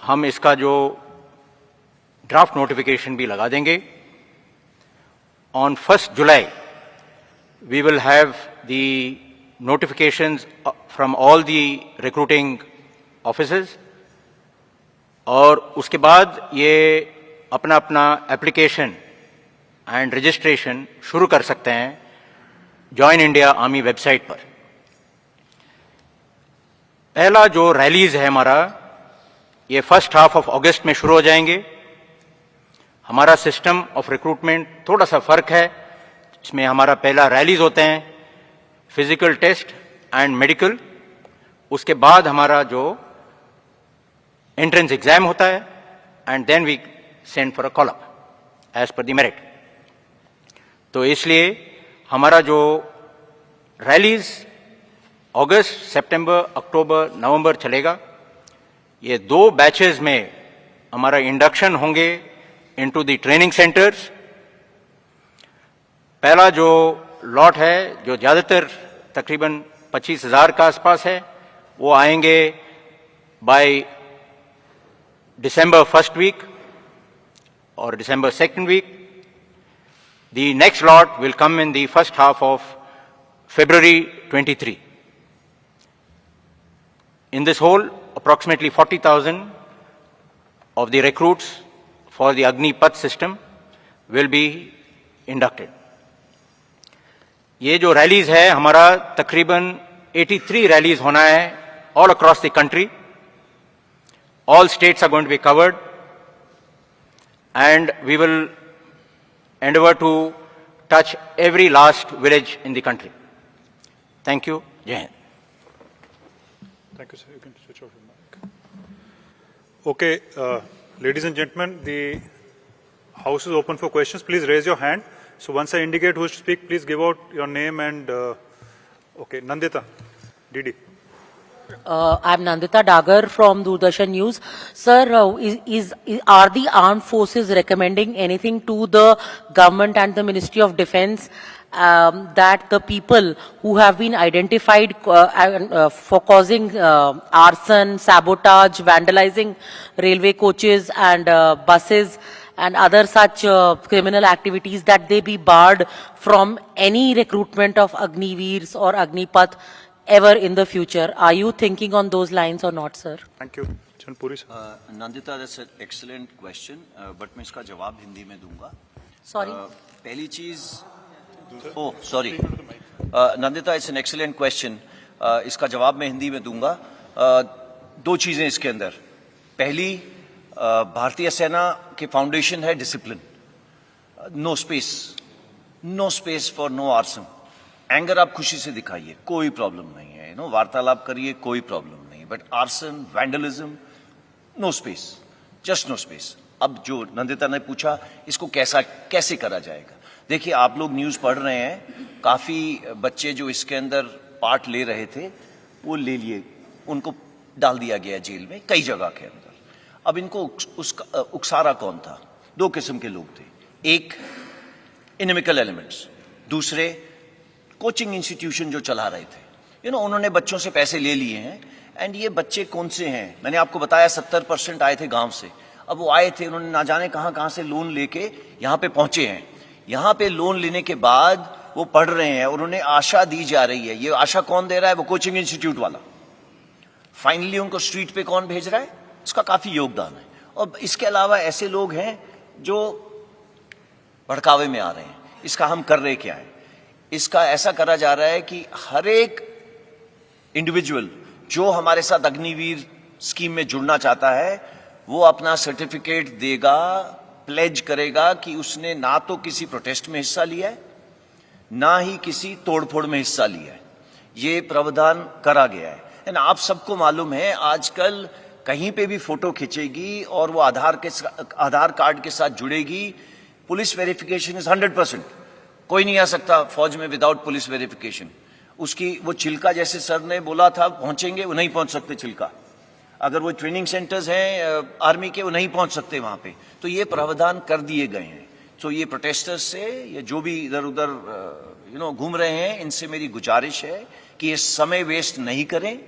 हम इसका जो ड्राफ्ट नोटिफिकेशन भी लगा देंगे। On 1 July we will have the notifications from all the recruiting offices, और उसके बाद ये अपना अपना एप्लीकेशन एंड रजिस्ट्रेशन शुरू कर सकते हैं जॉइन इंडिया आर्मी वेबसाइट पर। पहला जो रैलीज है हमारा, ये फर्स्ट हाफ ऑफ अगस्त में शुरू हो जाएंगे। हमारा सिस्टम ऑफ रिक्रूटमेंट थोड़ा सा फर्क है, इसमें हमारा पहला रैलीज होते हैं, फिजिकल टेस्ट एंड मेडिकल, उसके बाद हमारा जो एंट्रेंस एग्जाम होता है, and then we send for a call up as per the merit. तो इसलिए हमारा जो रैलीज अगस्त, सितंबर, अक्टूबर, नवंबर चलेगा। ये 2 बैचेस में हमारा इंडक्शन होंगे इनटू द ट्रेनिंग सेंटर्स। पहला जो लॉट है, जो ज्यादातर तकरीबन 25,000 का आसपास है, वो आएंगे बाय दिसंबर 1st वीक और December 2nd week. The next lot will come in the first half of February 23. In this whole, approximately 40,000 of the recruits for the Agnipath system will be inducted. ये जो rallies है हमारा तकरीबन 83 rallies होना है all across the country. All states are going to be covered, and we will endeavor to touch every last village in the country. Thank you. Jai Hind. Thank you, sir. You can switch off your mic. Okay, ladies and gentlemen, the House is open for questions. Please raise your hand. So once I indicate who should speak, please give out your name and, okay, Nandita, DD. I'm Nandita Dagar from Doordarshan News. Sir, are the armed forces recommending anything to the government and the Ministry of Defence that the people who have been identified for causing arson, sabotage, vandalizing railway coaches and buses and other such criminal activities, that they be barred from any recruitment of Agniveers or Agnipath ever in the future? Are you thinking on those lines or not, sir? Thank you. Chanpuri, sir. Nandita, that's an excellent question, but मैं इसका जवाब हिंदी में दूंगा. Sorry. पहली चीज, oh sorry, Nandita, it's an excellent question. इसका जवाब मैं हिंदी में दूंगा. दो चीजें इसके अंदर. पहली, भारतीय सेना के फाउंडेशन है discipline. No space for no arson. Anger आप खुशी से दिखाइए, कोई प्रॉब्लम नहीं है. वार्तालाप करिए, कोई प्रॉब्लम नहीं. But arson, vandalism, no space, just no space. अब जो नंदिता ने पूछा, इसको कैसे करा जाएगा? देखिए, आप लोग न्यूज पढ़ रहे हैं, काफी बच्चे जो इसके अंदर पार्ट ले रहे थे, वो ले लिए, उनको डाल दिया गया जेल में कई जगह के अंदर. अब इनको उकसारा कौन था? दो किस्म के लोग थे. एक इनमिकल एलिमेंट्स, दूसरे कोचिंग इंस्टीट्यूशन जो चला रहे थे. उन्होंने बच्चों से पैसे ले लिए हैं. एंड ये बच्चे कौन से हैं? मैंने आपको बताया 70% आए थे गांव से. अब वो आए थे, उन्होंने ना जाने कहां से लोन लेके यहां पे पहुंचे हैं. यहां पे लोन लेने के बाद वो पढ़ रहे हैं और उन्हें आशा दी जा रही है. ये आशा कौन दे रहा है? वो कोचिंग इंस्टीट्यूट वाला. फाइनली उनको स्ट्रीट पे कौन भेज रहा है? इसका काफी योगदान है. और इसके अलावा ऐसे लोग हैं जो भड़कावे में आ रहे हैं. इसका हम कर रहे क्या है? इसका ऐसा करा जा रहा है कि हर एक इंडिविजुअल जो हमारे साथ अग्निवीर स्कीम में जुड़ना चाहता है, वो अपना सर्टिफिकेट देगा, प्लेज करेगा कि उसने ना तो किसी प्रोटेस्ट में हिस्सा लिया है, ना ही किसी तोड़फोड़ में हिस्सा लिया है. ये प्रावधान करा गया है. आप सबको मालूम है, आजकल कहीं पे भी फोटो खींचेगी और वो आधार कार्ड के साथ जुड़ेगी. Police verification is 100%. कोई नहीं आ सकता फौज में विदाउट पुलिस वेरिफिकेशन. उसकी वो चिल्का, जैसे सर ने बोला था पहुंचेंगे, वो नहीं पहुंच सकते चिल्का. अगर वो ट्रेनिंग सेंटर्स हैं आर्मी के, वो नहीं पहुंच सकते वहां पे. तो ये प्रावधान कर दिए गए हैं. तो ये प्रोटेस्टर्स से, ये जो भी इधर उधर घूम रहे हैं, इनसे मेरी गुजारिश है कि ये समय वेस्ट नहीं करें.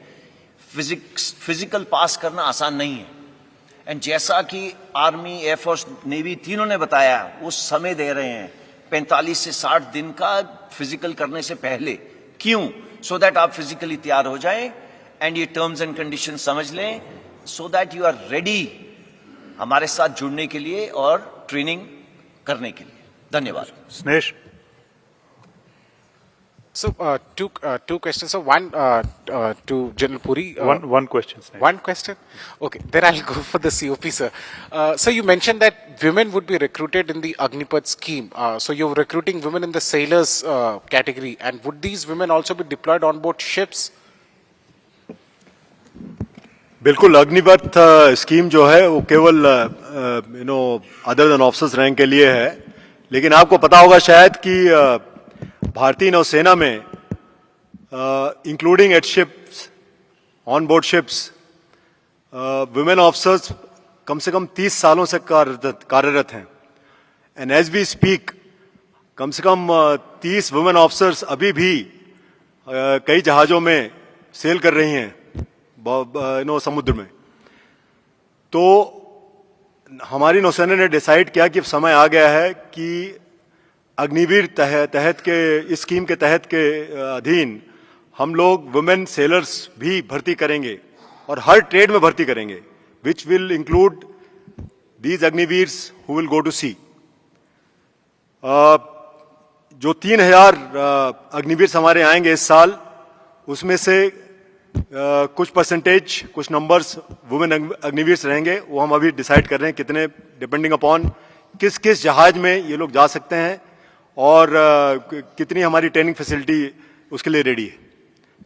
फिजिकल पास करना आसान नहीं है. एंड जैसा कि आर्मी, एयरफोर्स, नेवी तीनों ने बताया, वो समय दे रहे हैं 45 से 60 दिन का फिजिकल करने से पहले. क्यों? सो दैट आप फिजिकली तैयार हो जाएं एंड ये टर्म्स एंड कंडीशन समझ लें, so that you are ready हमारे साथ जुड़ने के लिए और ट्रेनिंग करने के लिए. धन्यवाद. Snesh. So, two questions. So, one to General Puri. One question, Snesh. One question? Okay, then I'll go for the COP, sir. So, you mentioned that women would be recruited in the Agnipath scheme. So, you're recruiting women in the sailors category. And would these women also be deployed on board ships? बिल्कुल. Agnipath scheme जो है वो केवल other than officers rank के लिए है. लेकिन आपको पता होगा शायद कि भारतीय नौसेना में including eight ships, on board ships, women officers कम से कम 30 सालों से कार्यरत हैं. एंड एज वी स्पीक, कम से कम 30 वुमेन ऑफिसर्स अभी भी कई जहाजों में सेल कर रही हैं समुद्र में. तो हमारी नौसेना ने डिसाइड किया कि समय आ गया है कि अग्निवीर तहत के इस स्कीम के तहत के अधीन हम लोग वुमेन सेलर्स भी भर्ती करेंगे और हर ट्रेड में भर्ती करेंगे, which will include these Agniveers who will go to sea. जो 3000 अग्निवीर हमारे आएंगे इस साल, उसमें से कुछ परसेंटेज, कुछ नंबर्स वुमेन अग्निवीर रहेंगे. वो हम अभी डिसाइड कर रहे हैं कितने, डिपेंडिंग अपॉन किस किस जहाज में ये लोग जा सकते हैं और कितनी हमारी ट्रेनिंग फैसिलिटी उसके लिए रेडी है।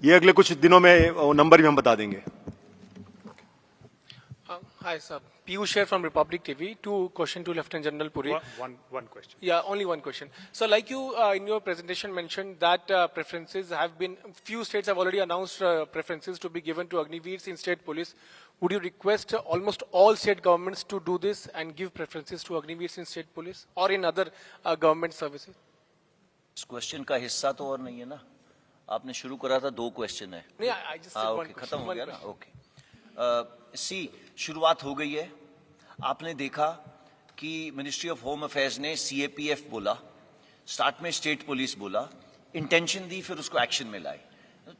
ये अगले कुछ दिनों में नंबर भी हम बता देंगे। Hi, sir. Piyush here from Republic TV. Two question to Lieutenant General Puri. One question. Yeah, only one question. So, like you in your presentation mentioned that preferences have been, few states have already announced preferences to be given to Agniveers in state police. Would you request almost all state governments to do this and give preferences to Agniveers in state police or in other government services? इस question का हिस्सा तो और नहीं है ना, आपने शुरू करा था, 2 क्वेश्चन है। No, I just said one okay, question. खत्म हो one गया ना, question. ओके। सी शुरुआत हो गई है। आपने देखा कि मिनिस्ट्री ऑफ होम अफेयर्स ने CAPF बोला, स्टार्ट में स्टेट पुलिस बोला, इंटेंशन दी, फिर उसको एक्शन में लाए।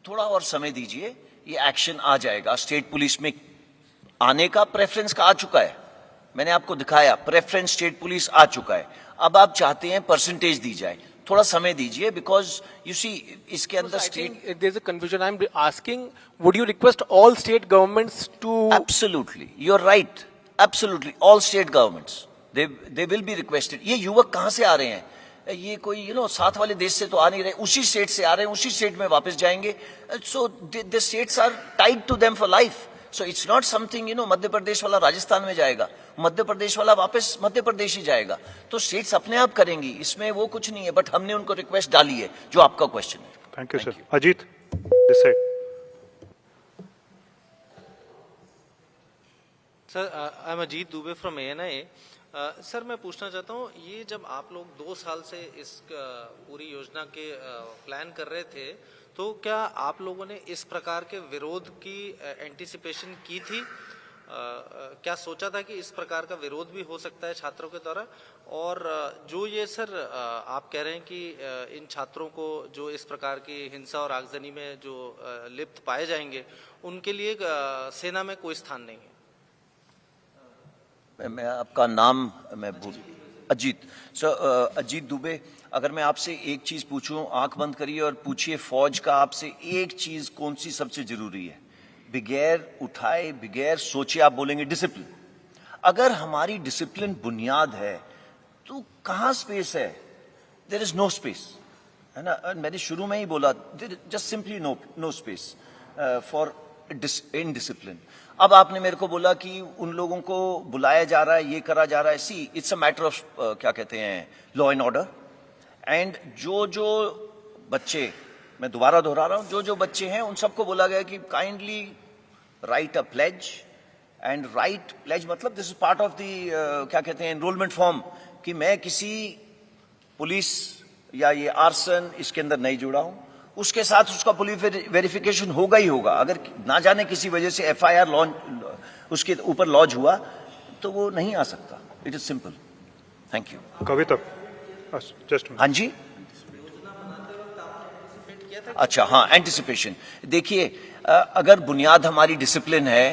थोड़ा और समय दीजिए, ये एक्शन आ जाएगा। स्टेट पुलिस में आने का प्रेफरेंस का आ चुका है, मैंने आपको दिखाया, प्रेफरेंस स्टेट पुलिस आ चुका है। अब आप चाहते हैं परसेंटेज दी जाए, थोड़ा समय दीजिए, बिकॉज यू सी इसके अंदर I state think there's a confusion. I'm asking, would you request all state governments to? Absolutely, you're right. Absolutely, all state governments they will be requested. ये युवक कहाँ से आ रहे हैं? ये कोई साथ वाले देश से तो आ नहीं रहे, उसी स्टेट से आ रहे हैं, उसी स्टेट में वापस जाएंगे। So the states are tied to them for life. So it's not something Madhya Pradesh वाला राजस्थान में जाएगा, मध्य प्रदेश वाला वापस मध्य प्रदेश ही जाएगा। तो स्टेट्स अपने आप करेंगी, इसमें वो कुछ नहीं है। बट हमने उनको रिक्वेस्ट डाली है, जो आपका क्वेश्चन है। Thank you, sir. Ajit, this side. Sir, I am Ajit Dubey from ANI। Sir, मैं पूछना चाहता हूँ, ये जब आप लोग 2 साल से इस पूरी योजना के प्लान कर रहे थे, तो क्या आप लोगों ने इस प्रकार के विरोध की एंटिसिपेशन की थी? क्या सोचा था कि इस प्रकार का विरोध भी हो सकता है छात्रों के द्वारा? और जो ये सर आप कह रहे हैं कि इन छात्रों को जो इस प्रकार की हिंसा और आगजनी में जो लिप्त पाए जाएंगे, उनके लिए सेना में कोई स्थान नहीं है। मैं आपका नाम मैं भूल, अजीत सर, अजीत दुबे। अगर मैं आपसे एक चीज पूछूं, आंख बंद करिए और पूछिए, फौज का आपसे एक चीज कौन सी सबसे जरूरी है? बगैर उठाए, बगैर सोचे आप बोलेंगे डिसिप्लिन। अगर हमारी डिसिप्लिन बुनियाद है तो कहां स्पेस है? देयर इज नो स्पेस, है ना। मैंने शुरू में ही बोला, just simply no space for indiscipline. अब आपने मेरे को बोला कि उन लोगों को बुलाया जा रहा है, ये करा जा रहा है। See it's a matter of क्या कहते हैं, लॉ एंड ऑर्डर। एंड जो बच्चे, मैं दोबारा दोहरा रहा हूं, जो बच्चे हैं उन सबको बोला गया कि kindly write a pledge. And write pledge मतलब this is part of the क्या कहते हैं, एनरोलमेंट फॉर्म, कि मैं किसी पुलिस या ये आर्सन इसके अंदर नहीं जुड़ा हूं। उसके साथ उसका पुलिस वेरिफिकेशन होगा ही होगा। अगर ना जाने किसी वजह से FIR लॉन्च उसके ऊपर लॉन्च हुआ तो वो नहीं आ सकता। It is simple. Thank you. Kavita, just हाँ जी, अच्छा, हाँ, एंटिसिपेशन। देखिए, अगर बुनियाद हमारी डिसिप्लिन है,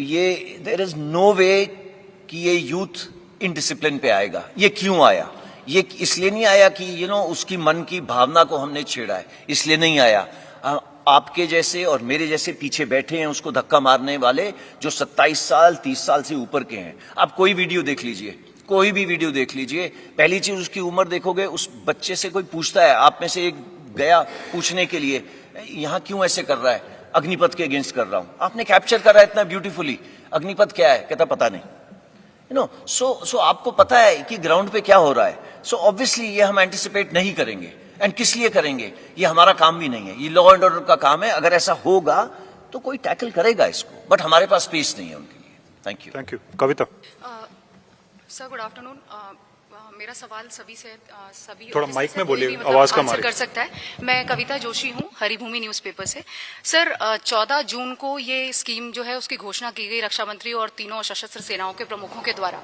ये देयर इज नो वे कि ये यूथ इनडिसिप्लिन पे आएगा। ये क्यों आया? ये इसलिए नहीं आया कि उसकी मन की भावना को हमने छेड़ा है, इसलिए नहीं आया। आपके जैसे और मेरे जैसे पीछे बैठे हैं उसको धक्का मारने वाले, जो 27 साल 30 साल से ऊपर के हैं। आप कोई वीडियो देख लीजिए, कोई भी वीडियो देख लीजिए, पहली चीज उसकी उम्र देखोगे। उस बच्चे से कोई पूछता है, आप में से एक गया पूछने के लिए, यहां क्यों ऐसे कर रहा है? अग्निपथ के अगेंस्ट कर रहा हूं। आपने कैप्चर करा इतना ब्यूटीफुली, अग्निपथ क्या है? कहता पता नहीं। सो आपको पता है कि ग्राउंड पे क्या हो रहा है। सो ऑब्वियसली ये हम एंटिसिपेट नहीं करेंगे। एंड किस लिए करेंगे? ये हमारा काम भी नहीं है, ये लॉ एंड ऑर्डर का काम है। अगर ऐसा होगा तो कोई टैकल करेगा इसको, बट हमारे पास स्पेस नहीं है उनके लिए। Thank you. Thank you. Kavita. Sir, good afternoon. मेरा सवाल सभी से सभी थोड़ा ऑफिसर माइक से में कोई बोलिए, भी आवाज कम आ आंसर रही है। कर सकता है। मैं कविता जोशी हूँ, हरिभूमि न्यूज़पेपर से। सर, 14 जून को ये स्कीम जो है उसकी घोषणा की गई रक्षा मंत्री और तीनों सशस्त्र सेनाओं के प्रमुखों के द्वारा।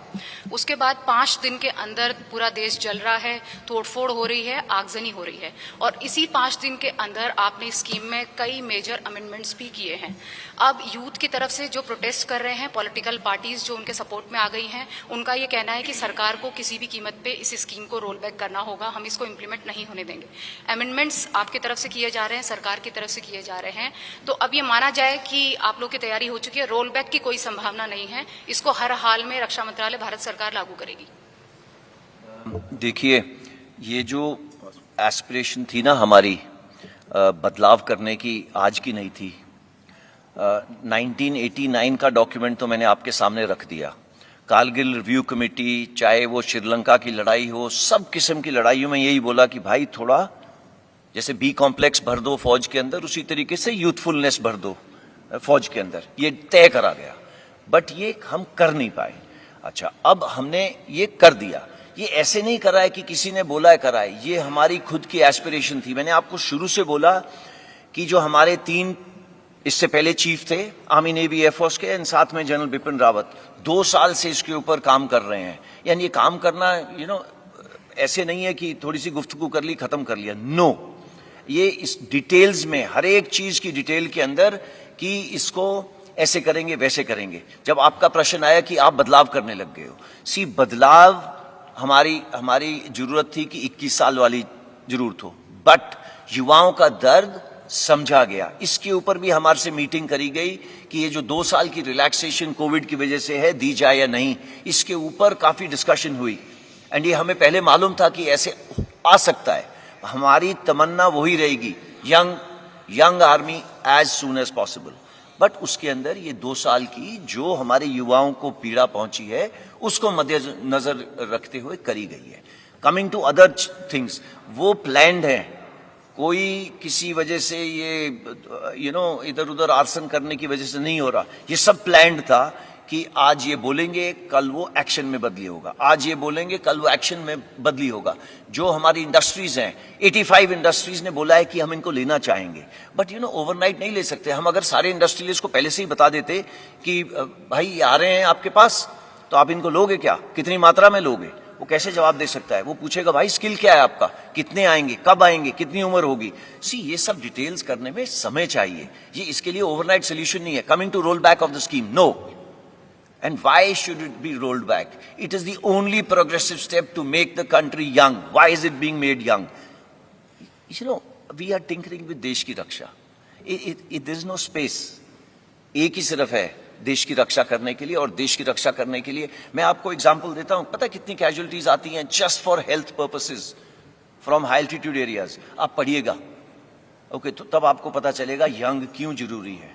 उसके बाद 5 दिन के अंदर पूरा देश जल रहा है, तोड़फोड़ हो रही है, आगजनी हो रही है, और इसी 5 दिन के अंदर आपने स्कीम में कई मेजर अमेंडमेंट्स भी किए हैं। अब यूथ की तरफ से जो प्रोटेस्ट कर रहे हैं, पॉलिटिकल पार्टीज जो उनके सपोर्ट में आ गई हैं, उनका ये कहना है कि सरकार को किसी भी कीमत पे इस स्कीम को रोल बैक करना होगा, हम इसको इम्प्लीमेंट नहीं होने देंगे। अमेंडमेंट्स आपकी तरफ से किए जा रहे हैं, सरकार की तरफ से किए जा रहे हैं, तो अब ये माना जाए कि आप लोग की तैयारी हो चुकी है, रोल बैक की कोई संभावना नहीं है, इसको हर हाल में रक्षा मंत्रालय, भारत सरकार लागू करेगी। देखिए, ये जो एस्पिरेशन थी ना हमारी बदलाव करने की, आज की नहीं थी। 1989 का डॉक्यूमेंट तो मैंने आपके सामने रख दिया। कारगिल रिव्यू कमेटी, चाहे वो श्रीलंका की लड़ाई हो, सब किस्म की लड़ाइयों में यही बोला कि भाई थोड़ा जैसे बी कॉम्प्लेक्स भर दो फौज के अंदर, उसी तरीके से यूथफुलनेस भर दो फौज के अंदर। ये तय करा गया, बट ये हम कर नहीं पाए। अच्छा, अब हमने ये कर दिया। ये ऐसे नहीं करा है कि किसी ने बोला है करा है, ये हमारी खुद की एस्पिरेशन थी। मैंने आपको शुरू से बोला कि जो हमारे 3 इससे पहले चीफ थे आर्मी नेवी एयरफोर्स के, एंड साथ में जनरल बिपिन रावत, 2 साल से इसके ऊपर काम कर रहे हैं। यानी ये काम करना ऐसे नहीं है कि थोड़ी सी गुफ्तगू कर ली खत्म कर लिया। नो, ये इस डिटेल्स में, हर एक चीज की डिटेल के अंदर कि इसको ऐसे करेंगे वैसे करेंगे। जब आपका प्रश्न आया कि आप बदलाव करने लग गए हो, बदलाव हमारी जरूरत थी कि 21 साल वाली जरूरत हो, बट युवाओं का दर्द समझा गया। इसके ऊपर भी हमारे से मीटिंग करी गई कि ये जो 2 साल की रिलैक्सेशन कोविड की वजह से है, दी जाए या नहीं। इसके ऊपर काफी डिस्कशन हुई, एंड ये हमें पहले मालूम था कि ऐसे आ सकता है। हमारी तमन्ना वही रहेगी, young army as soon as possible. But उसके अंदर ये 2 साल की जो हमारे युवाओं को पीड़ा पहुंची है, उसको मद्देनजर रखते हुए करी गई है। कमिंग टू अदर थिंग्स, वो प्लान्ड है। कोई किसी वजह से ये इधर उधर आर्सन करने की वजह से नहीं हो रहा। ये सब प्लान्ड था कि आज ये बोलेंगे, कल वो एक्शन में बदली होगा। आज ये बोलेंगे, कल वो एक्शन में बदली होगा। जो हमारी इंडस्ट्रीज हैं, 85 इंडस्ट्रीज ने बोला है कि हम इनको लेना चाहेंगे, बट ओवरनाइट नहीं ले सकते। हम अगर सारे इंडस्ट्रियलिस्ट को पहले से ही बता देते कि भाई ये आ रहे हैं आपके पास, तो आप इनको लोगे क्या, कितनी मात्रा में लोगे, वो कैसे जवाब दे सकता है? वो पूछेगा भाई स्किल क्या है आपका, कितने आएंगे, कब आएंगे, कितनी उम्र होगी। ये सब डिटेल्स करने में समय चाहिए। ये इसके लिए ओवरनाइट सोल्यूशन नहीं है। Coming to roll back of the scheme, no. And why should it be rolled back? It is the only progressive step to make the country young. Why is it being made young? We are tinkering with देश की रक्षा. There is no space. एक ही सिर्फ है देश की रक्षा करने के लिए, और देश की रक्षा करने के लिए मैं आपको एग्जांपल देता हूं। पता कितनी कैजुअलिटीज आती हैं just for health purposes from high altitude areas? आप पढ़िएगा, ओके, तो तब आपको पता चलेगा यंग क्यों जरूरी है,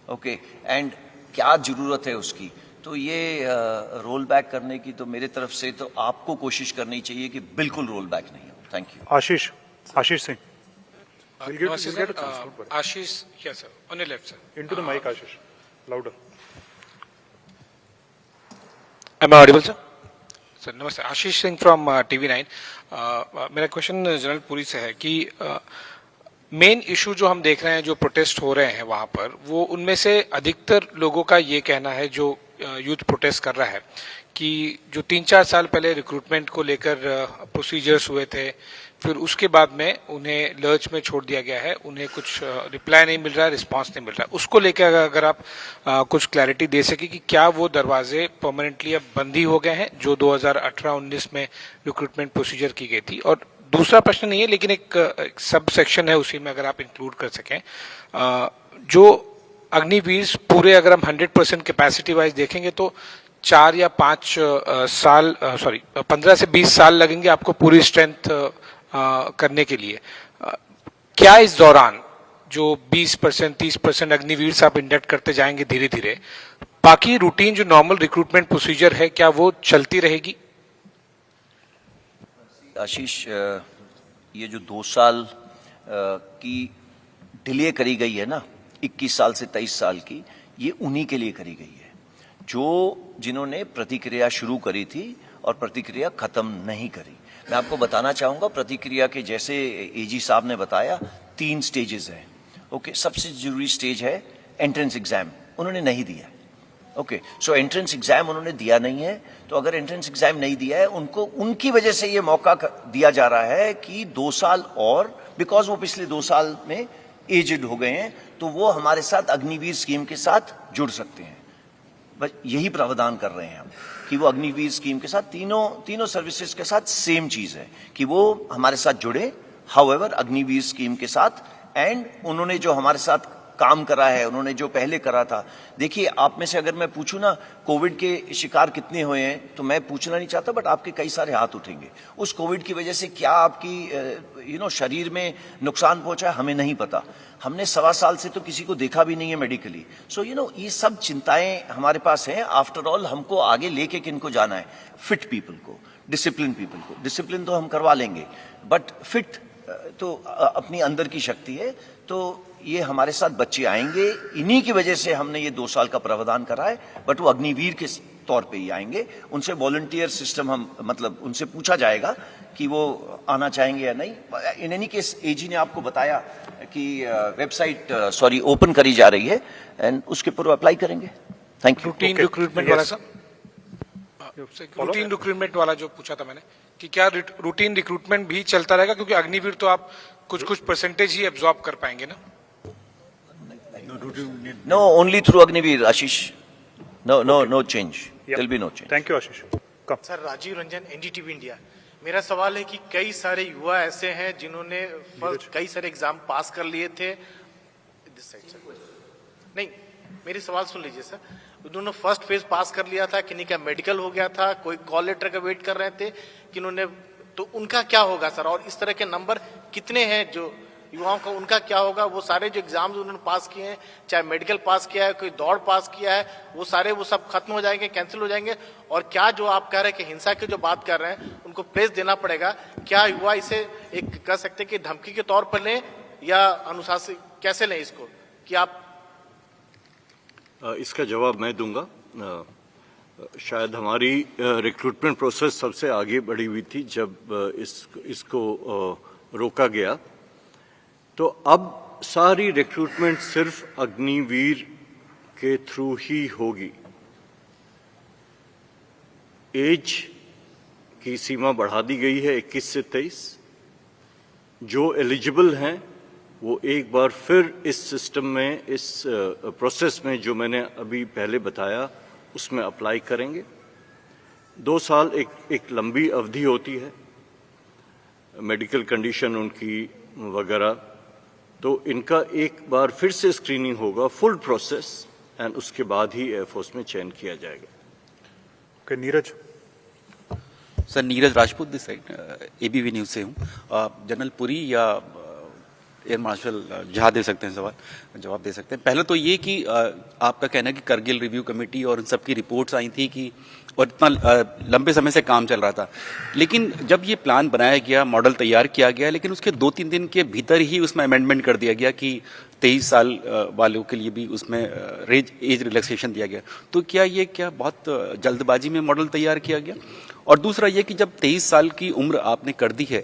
ओके, एंड क्या जरूरत है उसकी। तो ये रोल बैक करने की तो मेरे तरफ से तो आपको कोशिश करनी चाहिए कि बिल्कुल रोल बैक नहीं हो। Thank you. Ashish Singh, Ashish, yes sir, on your left sir. into the mic, Ashish, louder. Am I audible sir? Sir, नमस्ते, आशीष सिंह फ्रॉम TV9. मेरा क्वेश्चन जनरल पुरी से है कि मेन इशू जो हम देख रहे हैं, जो प्रोटेस्ट हो रहे हैं वहां पर, वो उनमें से अधिकतर लोगों का ये कहना है, जो यूथ प्रोटेस्ट कर रहा है, कि जो 3-4 साल पहले रिक्रूटमेंट को लेकर प्रोसीजर्स हुए थे, फिर उसके बाद में उन्हें लर्च में छोड़ दिया गया है, उन्हें कुछ रिप्लाई नहीं मिल रहा है, रिस्पांस नहीं मिल रहा है। उसको लेकर अगर आप कुछ क्लैरिटी दे सके कि क्या वो दरवाजे परमानेंटली अब बंद ही हो गए हैं जो 2018-19 में रिक्रूटमेंट प्रोसीजर की गई थी। और दूसरा प्रश्न नहीं है, लेकिन एक सब सेक्शन है उसी में, अगर आप इंक्लूड कर सकें, जो अग्निवीर पूरे अगर हम 100% कैपेसिटी वाइज देखेंगे तो 4 या 5 साल 15 से 20 साल लगेंगे आपको पूरी स्ट्रेंथ करने के लिए। क्या इस दौरान जो 20% 30% अग्निवीर आप इंडक्ट करते जाएंगे धीरे धीरे, बाकी रूटीन जो नॉर्मल रिक्रूटमेंट प्रोसीजर है, क्या वो चलती रहेगी? आशीष, ये जो 2 साल की डिले करी गई है ना, 21 साल से 23 साल की, ये उन्हीं के लिए करी गई है जिन्होंने प्रतिक्रिया शुरू करी थी और प्रतिक्रिया खत्म नहीं करी। मैं आपको बताना चाहूंगा, प्रतिक्रिया के जैसे एजी साहब ने बताया, 3 स्टेजेस हैं, ओके। सबसे जरूरी स्टेज है एंट्रेंस एग्जाम, उन्होंने नहीं दिया, ओके। सो एंट्रेंस एग्जाम उन्होंने दिया नहीं है, तो अगर एंट्रेंस एग्जाम नहीं दिया है उनको, उनकी वजह से ये मौका दिया जा रहा है कि 2 साल और, बिकॉज वो पिछले 2 साल में एजेड हो गए हैं, तो वो हमारे साथ अग्निवीर स्कीम के साथ जुड़ सकते हैं। बस यही प्रावधान कर रहे हैं हम कि वो अग्निवीर स्कीम के साथ तीनों सर्विसेज के साथ सेम चीज है कि वो हमारे साथ जुड़े, हाउएवर अग्निवीर स्कीम के साथ, एंड उन्होंने जो हमारे साथ काम करा है, उन्होंने जो पहले करा था। देखिए, आप में से अगर मैं पूछूं ना कोविड के शिकार कितने हुए हैं, तो मैं पूछना नहीं चाहता, बट आपके कई सारे हाथ उठेंगे। उस कोविड की वजह से क्या आपकी शरीर में नुकसान पहुंचा, हमें नहीं पता। हमने 1.25 साल से तो किसी को देखा भी नहीं है मेडिकली। सो ये सब चिंताएं हमारे पास हैं। आफ्टर ऑल हमको आगे लेके किनको जाना है? फिट पीपल को, डिसिप्लिन पीपल को। डिसिप्लिन तो हम करवा लेंगे, बट फिट तो अपनी अंदर की शक्ति है। तो ये हमारे साथ बच्चे आएंगे, इन्हीं की वजह से हमने ये 2 साल का प्रावधान करा है, बट वो अग्निवीर के तौर पे ही आएंगे। उनसे वॉलंटियर सिस्टम मतलब उनसे पूछा जाएगा कि वो आना चाहेंगे या नहीं। इन एनी केस एजी ने आपको बताया कि वेबसाइट ओपन करी जा रही है, एंड उसके ऊपर अप्लाई करेंगे। Thank you. रूटीन रिक्रूटमेंट वाला सर, रूटीन रिक्रूटमेंट वाला जो पूछा था मैंने, कि क्या रूटीन रिक्रूटमेंट भी चलता रहेगा? क्योंकि अग्निवीर तो आप कुछ परसेंटेज ही एब्जॉर्ब कर पाएंगे ना। No, only through Agniveer, Ashish. No change, there be no change. Thank you Ashish. Sir, Rajiv Ranjan, NDTV India. मेरा सवाल है कि कई सारे युवा ऐसे हैं जिन्होंने कई सारे एग्जाम पास कर लिए थे। नहीं, मेरी सवाल सुन लीजिए सर। उन्होंने फर्स्ट फेज पास कर लिया था, किन्हीं का मेडिकल हो गया था, कोई कॉल लेटर का वेट कर रहे थे, किन्होंने, तो उनका क्या होगा सर? और इस तरह के नंबर कितने हैं जो युवाओं का, उनका क्या होगा? वो सारे जो एग्जाम्स उन्होंने पास किए हैं, चाहे मेडिकल पास किया है, कोई दौड़ पास किया है, वो सब खत्म हो जाएंगे, कैंसिल हो जाएंगे? और क्या जो आप कह रहे हैं कि हिंसा की जो बात कर रहे हैं, उनको प्लेस देना पड़ेगा, क्या युवा इसे एक कह सकते हैं कि धमकी के तौर पर लें या अनुशासित कैसे लें इसको, कि आप? इसका जवाब मैं दूंगा। शायद हमारी रिक्रूटमेंट प्रोसेस सबसे आगे बढ़ी हुई थी जब इसको रोका गया। तो अब सारी रिक्रूटमेंट सिर्फ अग्निवीर के थ्रू ही होगी। एज की सीमा बढ़ा दी गई है 21 से 23। जो एलिजिबल हैं वो एक बार फिर इस सिस्टम में, इस प्रोसेस में जो मैंने अभी पहले बताया उसमें अप्लाई करेंगे। 2 साल एक लंबी अवधि होती है, मेडिकल कंडीशन उनकी वगैरह, तो इनका एक बार फिर से स्क्रीनिंग होगा, फुल प्रोसेस, एंड उसके बाद ही एयरफोर्स में चयन किया जाएगा। Okay, Neeraj. Sir, Neeraj Rajput this side, ABP news से हूँ। जनरल पुरी या एयर मार्शल जहाँ दे सकते हैं जवाब दे सकते हैं। पहले तो ये कि आपका कहना है कि करगिल रिव्यू कमेटी और इन सब की रिपोर्ट्स आई थी कि, और इतना लंबे समय से काम चल रहा था, लेकिन जब ये प्लान बनाया गया, मॉडल तैयार किया गया, लेकिन उसके 2-3 दिन के भीतर ही उसमें अमेंडमेंट कर दिया गया कि 23 साल वालों के लिए भी उसमें एज रिलैक्सेशन दिया गया। तो क्या ये बहुत जल्दबाजी में मॉडल तैयार किया गया? और दूसरा ये कि जब 23 साल की उम्र आपने कर दी है,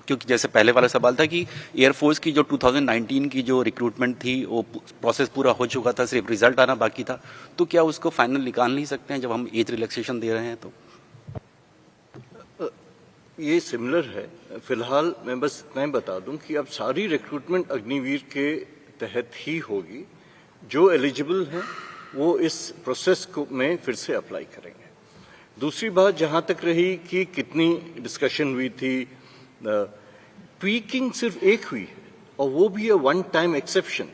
क्योंकि जैसे पहले वाला सवाल था कि एयरफोर्स की जो 2019 की जो रिक्रूटमेंट थी वो प्रोसेस पूरा हो चुका था, सिर्फ रिजल्ट आना बाकी था, तो क्या उसको फाइनल निकाल नहीं सकते हैं जब हम एज रिलैक्सेशन दे रहे हैं? तो ये सिमिलर है। फिलहाल मैं बता दूं कि अब सारी रिक्रूटमेंट अग्निवीर के तहत ही होगी। जो एलिजिबल हैं वो इस प्रोसेस को में फिर से अप्लाई करेंगे। दूसरी बात जहां तक रही कि कितनी डिस्कशन हुई थी, ट्वीकिंग सिर्फ एक हुई है, और वो भी 1 time exception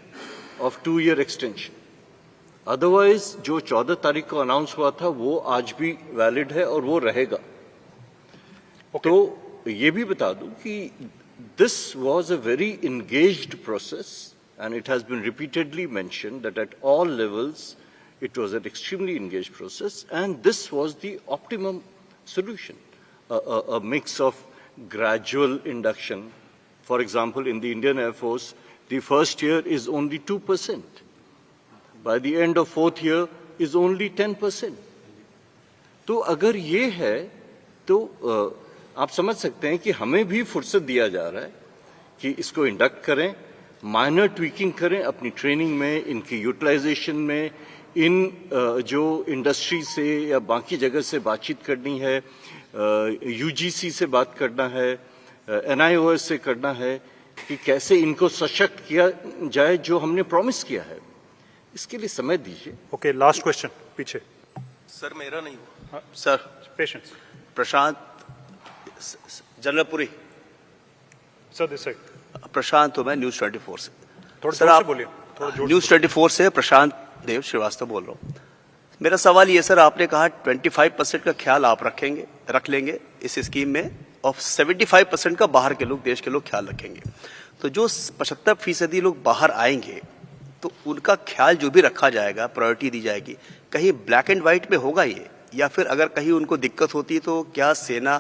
of 2 year extension. Otherwise जो 14 तारीख को अनाउंस हुआ था वो आज भी वैलिड है और वो रहेगा। तो ये भी बता दूं कि this was a very engaged process and it has been repeatedly mentioned that at all levels it was an extremely engaged process, and this was the optimum solution, a mix of gradual induction. For example, in the Indian Air Force, the first year is only 2%. By the end of 4th year is only 10%. तो अगर ये है तो आप समझ सकते हैं कि हमें भी फुर्सत दिया जा रहा है कि इसको इंडक्ट करें, माइनर ट्वीकिंग करें अपनी ट्रेनिंग में, इनकी यूटिलाइजेशन में, इन जो इंडस्ट्री से या बाकी जगह से बातचीत करनी है, यूजीसी से बात करना है, एनआईओएस से करना है, कि कैसे इनको सशक्त किया जाए जो हमने प्रॉमिस किया है। इसके लिए समय दीजिए। ओके, लास्ट क्वेश्चन पीछे। सर, मेरा नहीं हुआ sir. Patience. Prashant, general Puri. Sir, this side. Prashant हूं मैं, न्यूज 24 से। थोड़ा सर जोर से आप बोलिए, थोड़ा जोर से। न्यूज 24 से प्रशांत देव श्रीवास्तव बोल रहा हूँ। मेरा सवाल ये सर, आपने कहा 25% का ख्याल आप रख लेंगे इस स्कीम में और 75% का बाहर के लोग, देश के लोग ख्याल रखेंगे। तो जो 75% लोग बाहर आएंगे तो उनका ख्याल जो भी रखा जाएगा, प्रायोरिटी दी जाएगी, कहीं ब्लैक एंड व्हाइट में होगा ये, या फिर अगर कहीं उनको दिक्कत होती है तो क्या सेना,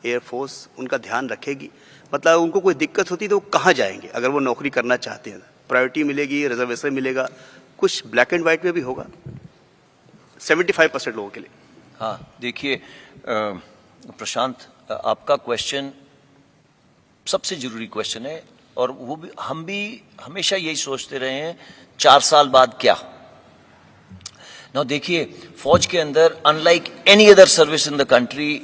एयरफोर्स उनका ध्यान रखेगी? मतलब उनको कोई दिक्कत होती है तो वो कहाँ जाएंगे अगर वो नौकरी करना चाहते हैं? प्रायोरिटी मिलेगी, रिजर्वेशन मिलेगा, कुछ ब्लैक एंड व्हाइट में भी होगा 75% लोगों के लिए? हाँ, देखिए प्रशांत, आपका क्वेश्चन सबसे जरूरी क्वेश्चन है और वो भी हम भी हमेशा यही सोचते रहे हैं 4 साल बाद क्या। ना देखिए, फौज के अंदर unlike any other service in the country,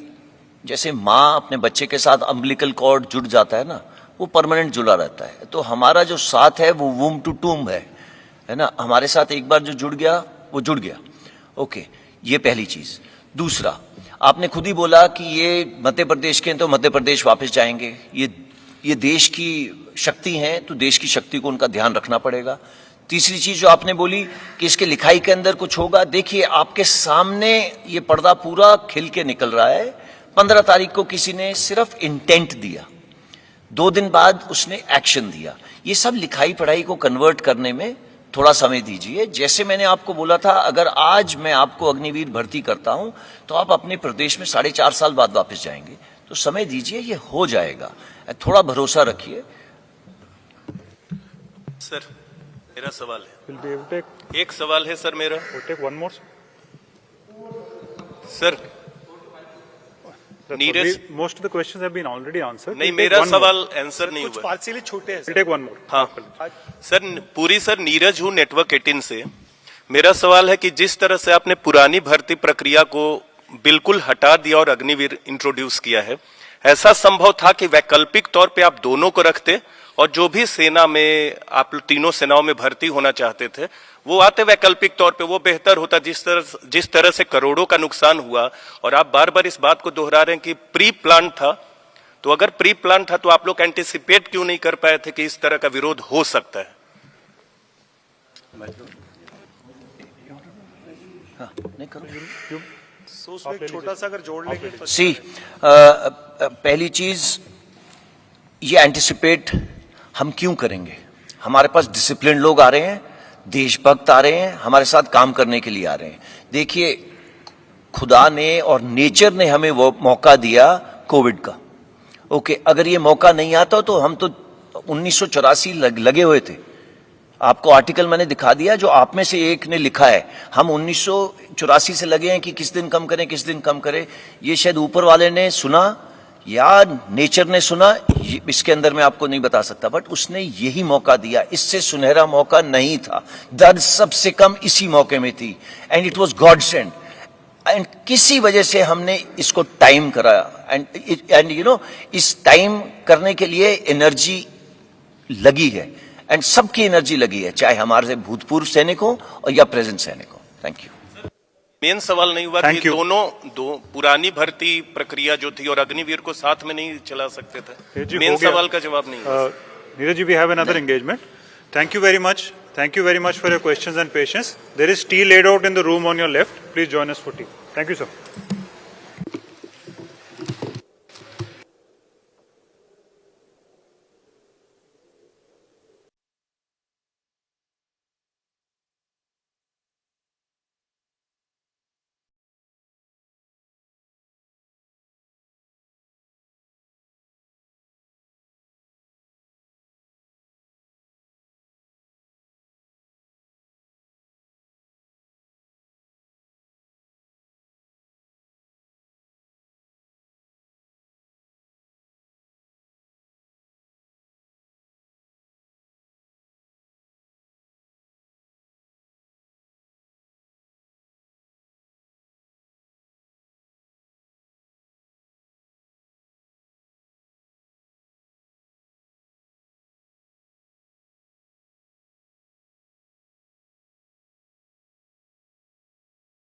जैसे माँ अपने बच्चे के साथ अम्बिलिकल कॉर्ड जुड़ जाता है ना, वो परमानेंट जुड़ा रहता है। तो हमारा जो साथ है वो वूम टू टूम है ना, हमारे साथ एक बार जो जुड़ गया वो जुड़ गया। ओके, ये पहली चीज। दूसरा, आपने खुद ही बोला कि ये मध्य प्रदेश के हैं तो मध्य प्रदेश वापस जाएंगे। ये देश की शक्ति है तो देश की शक्ति को उनका ध्यान रखना पड़ेगा। तीसरी चीज जो आपने बोली कि इसके लिखाई के अंदर कुछ होगा, देखिए आपके सामने ये पर्दा पूरा खिल के निकल रहा है। 15 तारीख को किसी ने सिर्फ इंटेंट दिया, 2 दिन बाद उसने एक्शन दिया। ये सब लिखाई पढ़ाई को कन्वर्ट करने में थोड़ा समय दीजिए। जैसे मैंने आपको बोला था, अगर आज मैं आपको अग्निवीर भर्ती करता हूं तो आप अपने प्रदेश में 4.5 साल बाद वापस जाएंगे। तो समय दीजिए, ये हो जाएगा, थोड़ा भरोसा रखिए। सर मेरा सवाल है, We'll be able to take, एक सवाल है सर मेरा। we'll take one more. Sir Neeraj, Most of the questions have been already answered. नहीं, We'll take मेरा one more. सवाल आंसर नहीं हुआ। पार्शियली छोटे हैं We'll take one more. हाँ सर, पूरी सर नीरज हूँ नेटवर्क 18 से। मेरा सवाल है कि जिस तरह से आपने पुरानी भर्ती प्रक्रिया को बिल्कुल हटा दिया और अग्निवीर इंट्रोड्यूस किया है, ऐसा संभव था कि वैकल्पिक तौर पे आप दोनों को रखते और जो भी सेना में आप तीनों सेनाओं में भर्ती होना चाहते थे वो आते वैकल्पिक तौर पे, वो बेहतर होता। जिस तरह से करोड़ों का नुकसान हुआ और आप बार बार इस बात को दोहरा रहे हैं कि प्री प्लान था, तो अगर प्री प्लान था तो आप लोग एंटिसिपेट क्यों नहीं कर पाए थे कि इस तरह का विरोध हो सकता है? हाँ, नहीं करो। छोटा सा अगर जोड़ लेंगे तो सी, पहली चीज, ये एंटिसिपेट हम क्यों करेंगे? हमारे पास डिसिप्लिन लोग आ रहे हैं, देशभक्त आ रहे हैं, हमारे साथ काम करने के लिए आ रहे हैं। देखिए, खुदा ने और नेचर ने हमें वो मौका दिया कोविड का। ओके, अगर ये मौका नहीं आता तो हम तो 1984 लगे हुए थे। आपको आर्टिकल मैंने दिखा दिया जो आप में से एक ने लिखा है, हम 1984 से लगे हैं कि किस दिन कम करें, किस दिन कम करें। ये शायद ऊपर वाले ने सुना या नेचर ने सुना, इसके अंदर मैं आपको नहीं बता सकता, बट उसने यही मौका दिया। इससे सुनहरा मौका नहीं था, दर्द सबसे कम इसी मौके में थी, and it was God send. And किसी वजह से हमने इसको टाइम करा, एंड यू नो, इस टाइम करने के लिए एनर्जी लगी है, एंड सबकी एनर्जी लगी है, चाहे हमारे भूतपूर्व सैनिक हो और या प्रेजेंट सैनिक हो। Thank you. मेन सवाल नहीं हुआ Thank कि you. दोनों पुरानी भर्ती प्रक्रिया जो थी और अग्निवीर को साथ में नहीं चला सकते थे? जी, मेन हो गया। सवाल का जवाब नहीं हुआ। Neeraj ji, we have another engagement. Thank you very much. Thank you very much for your questions and patience. There is tea laid out in the room on your left. Please join us for tea. Thank you, sir.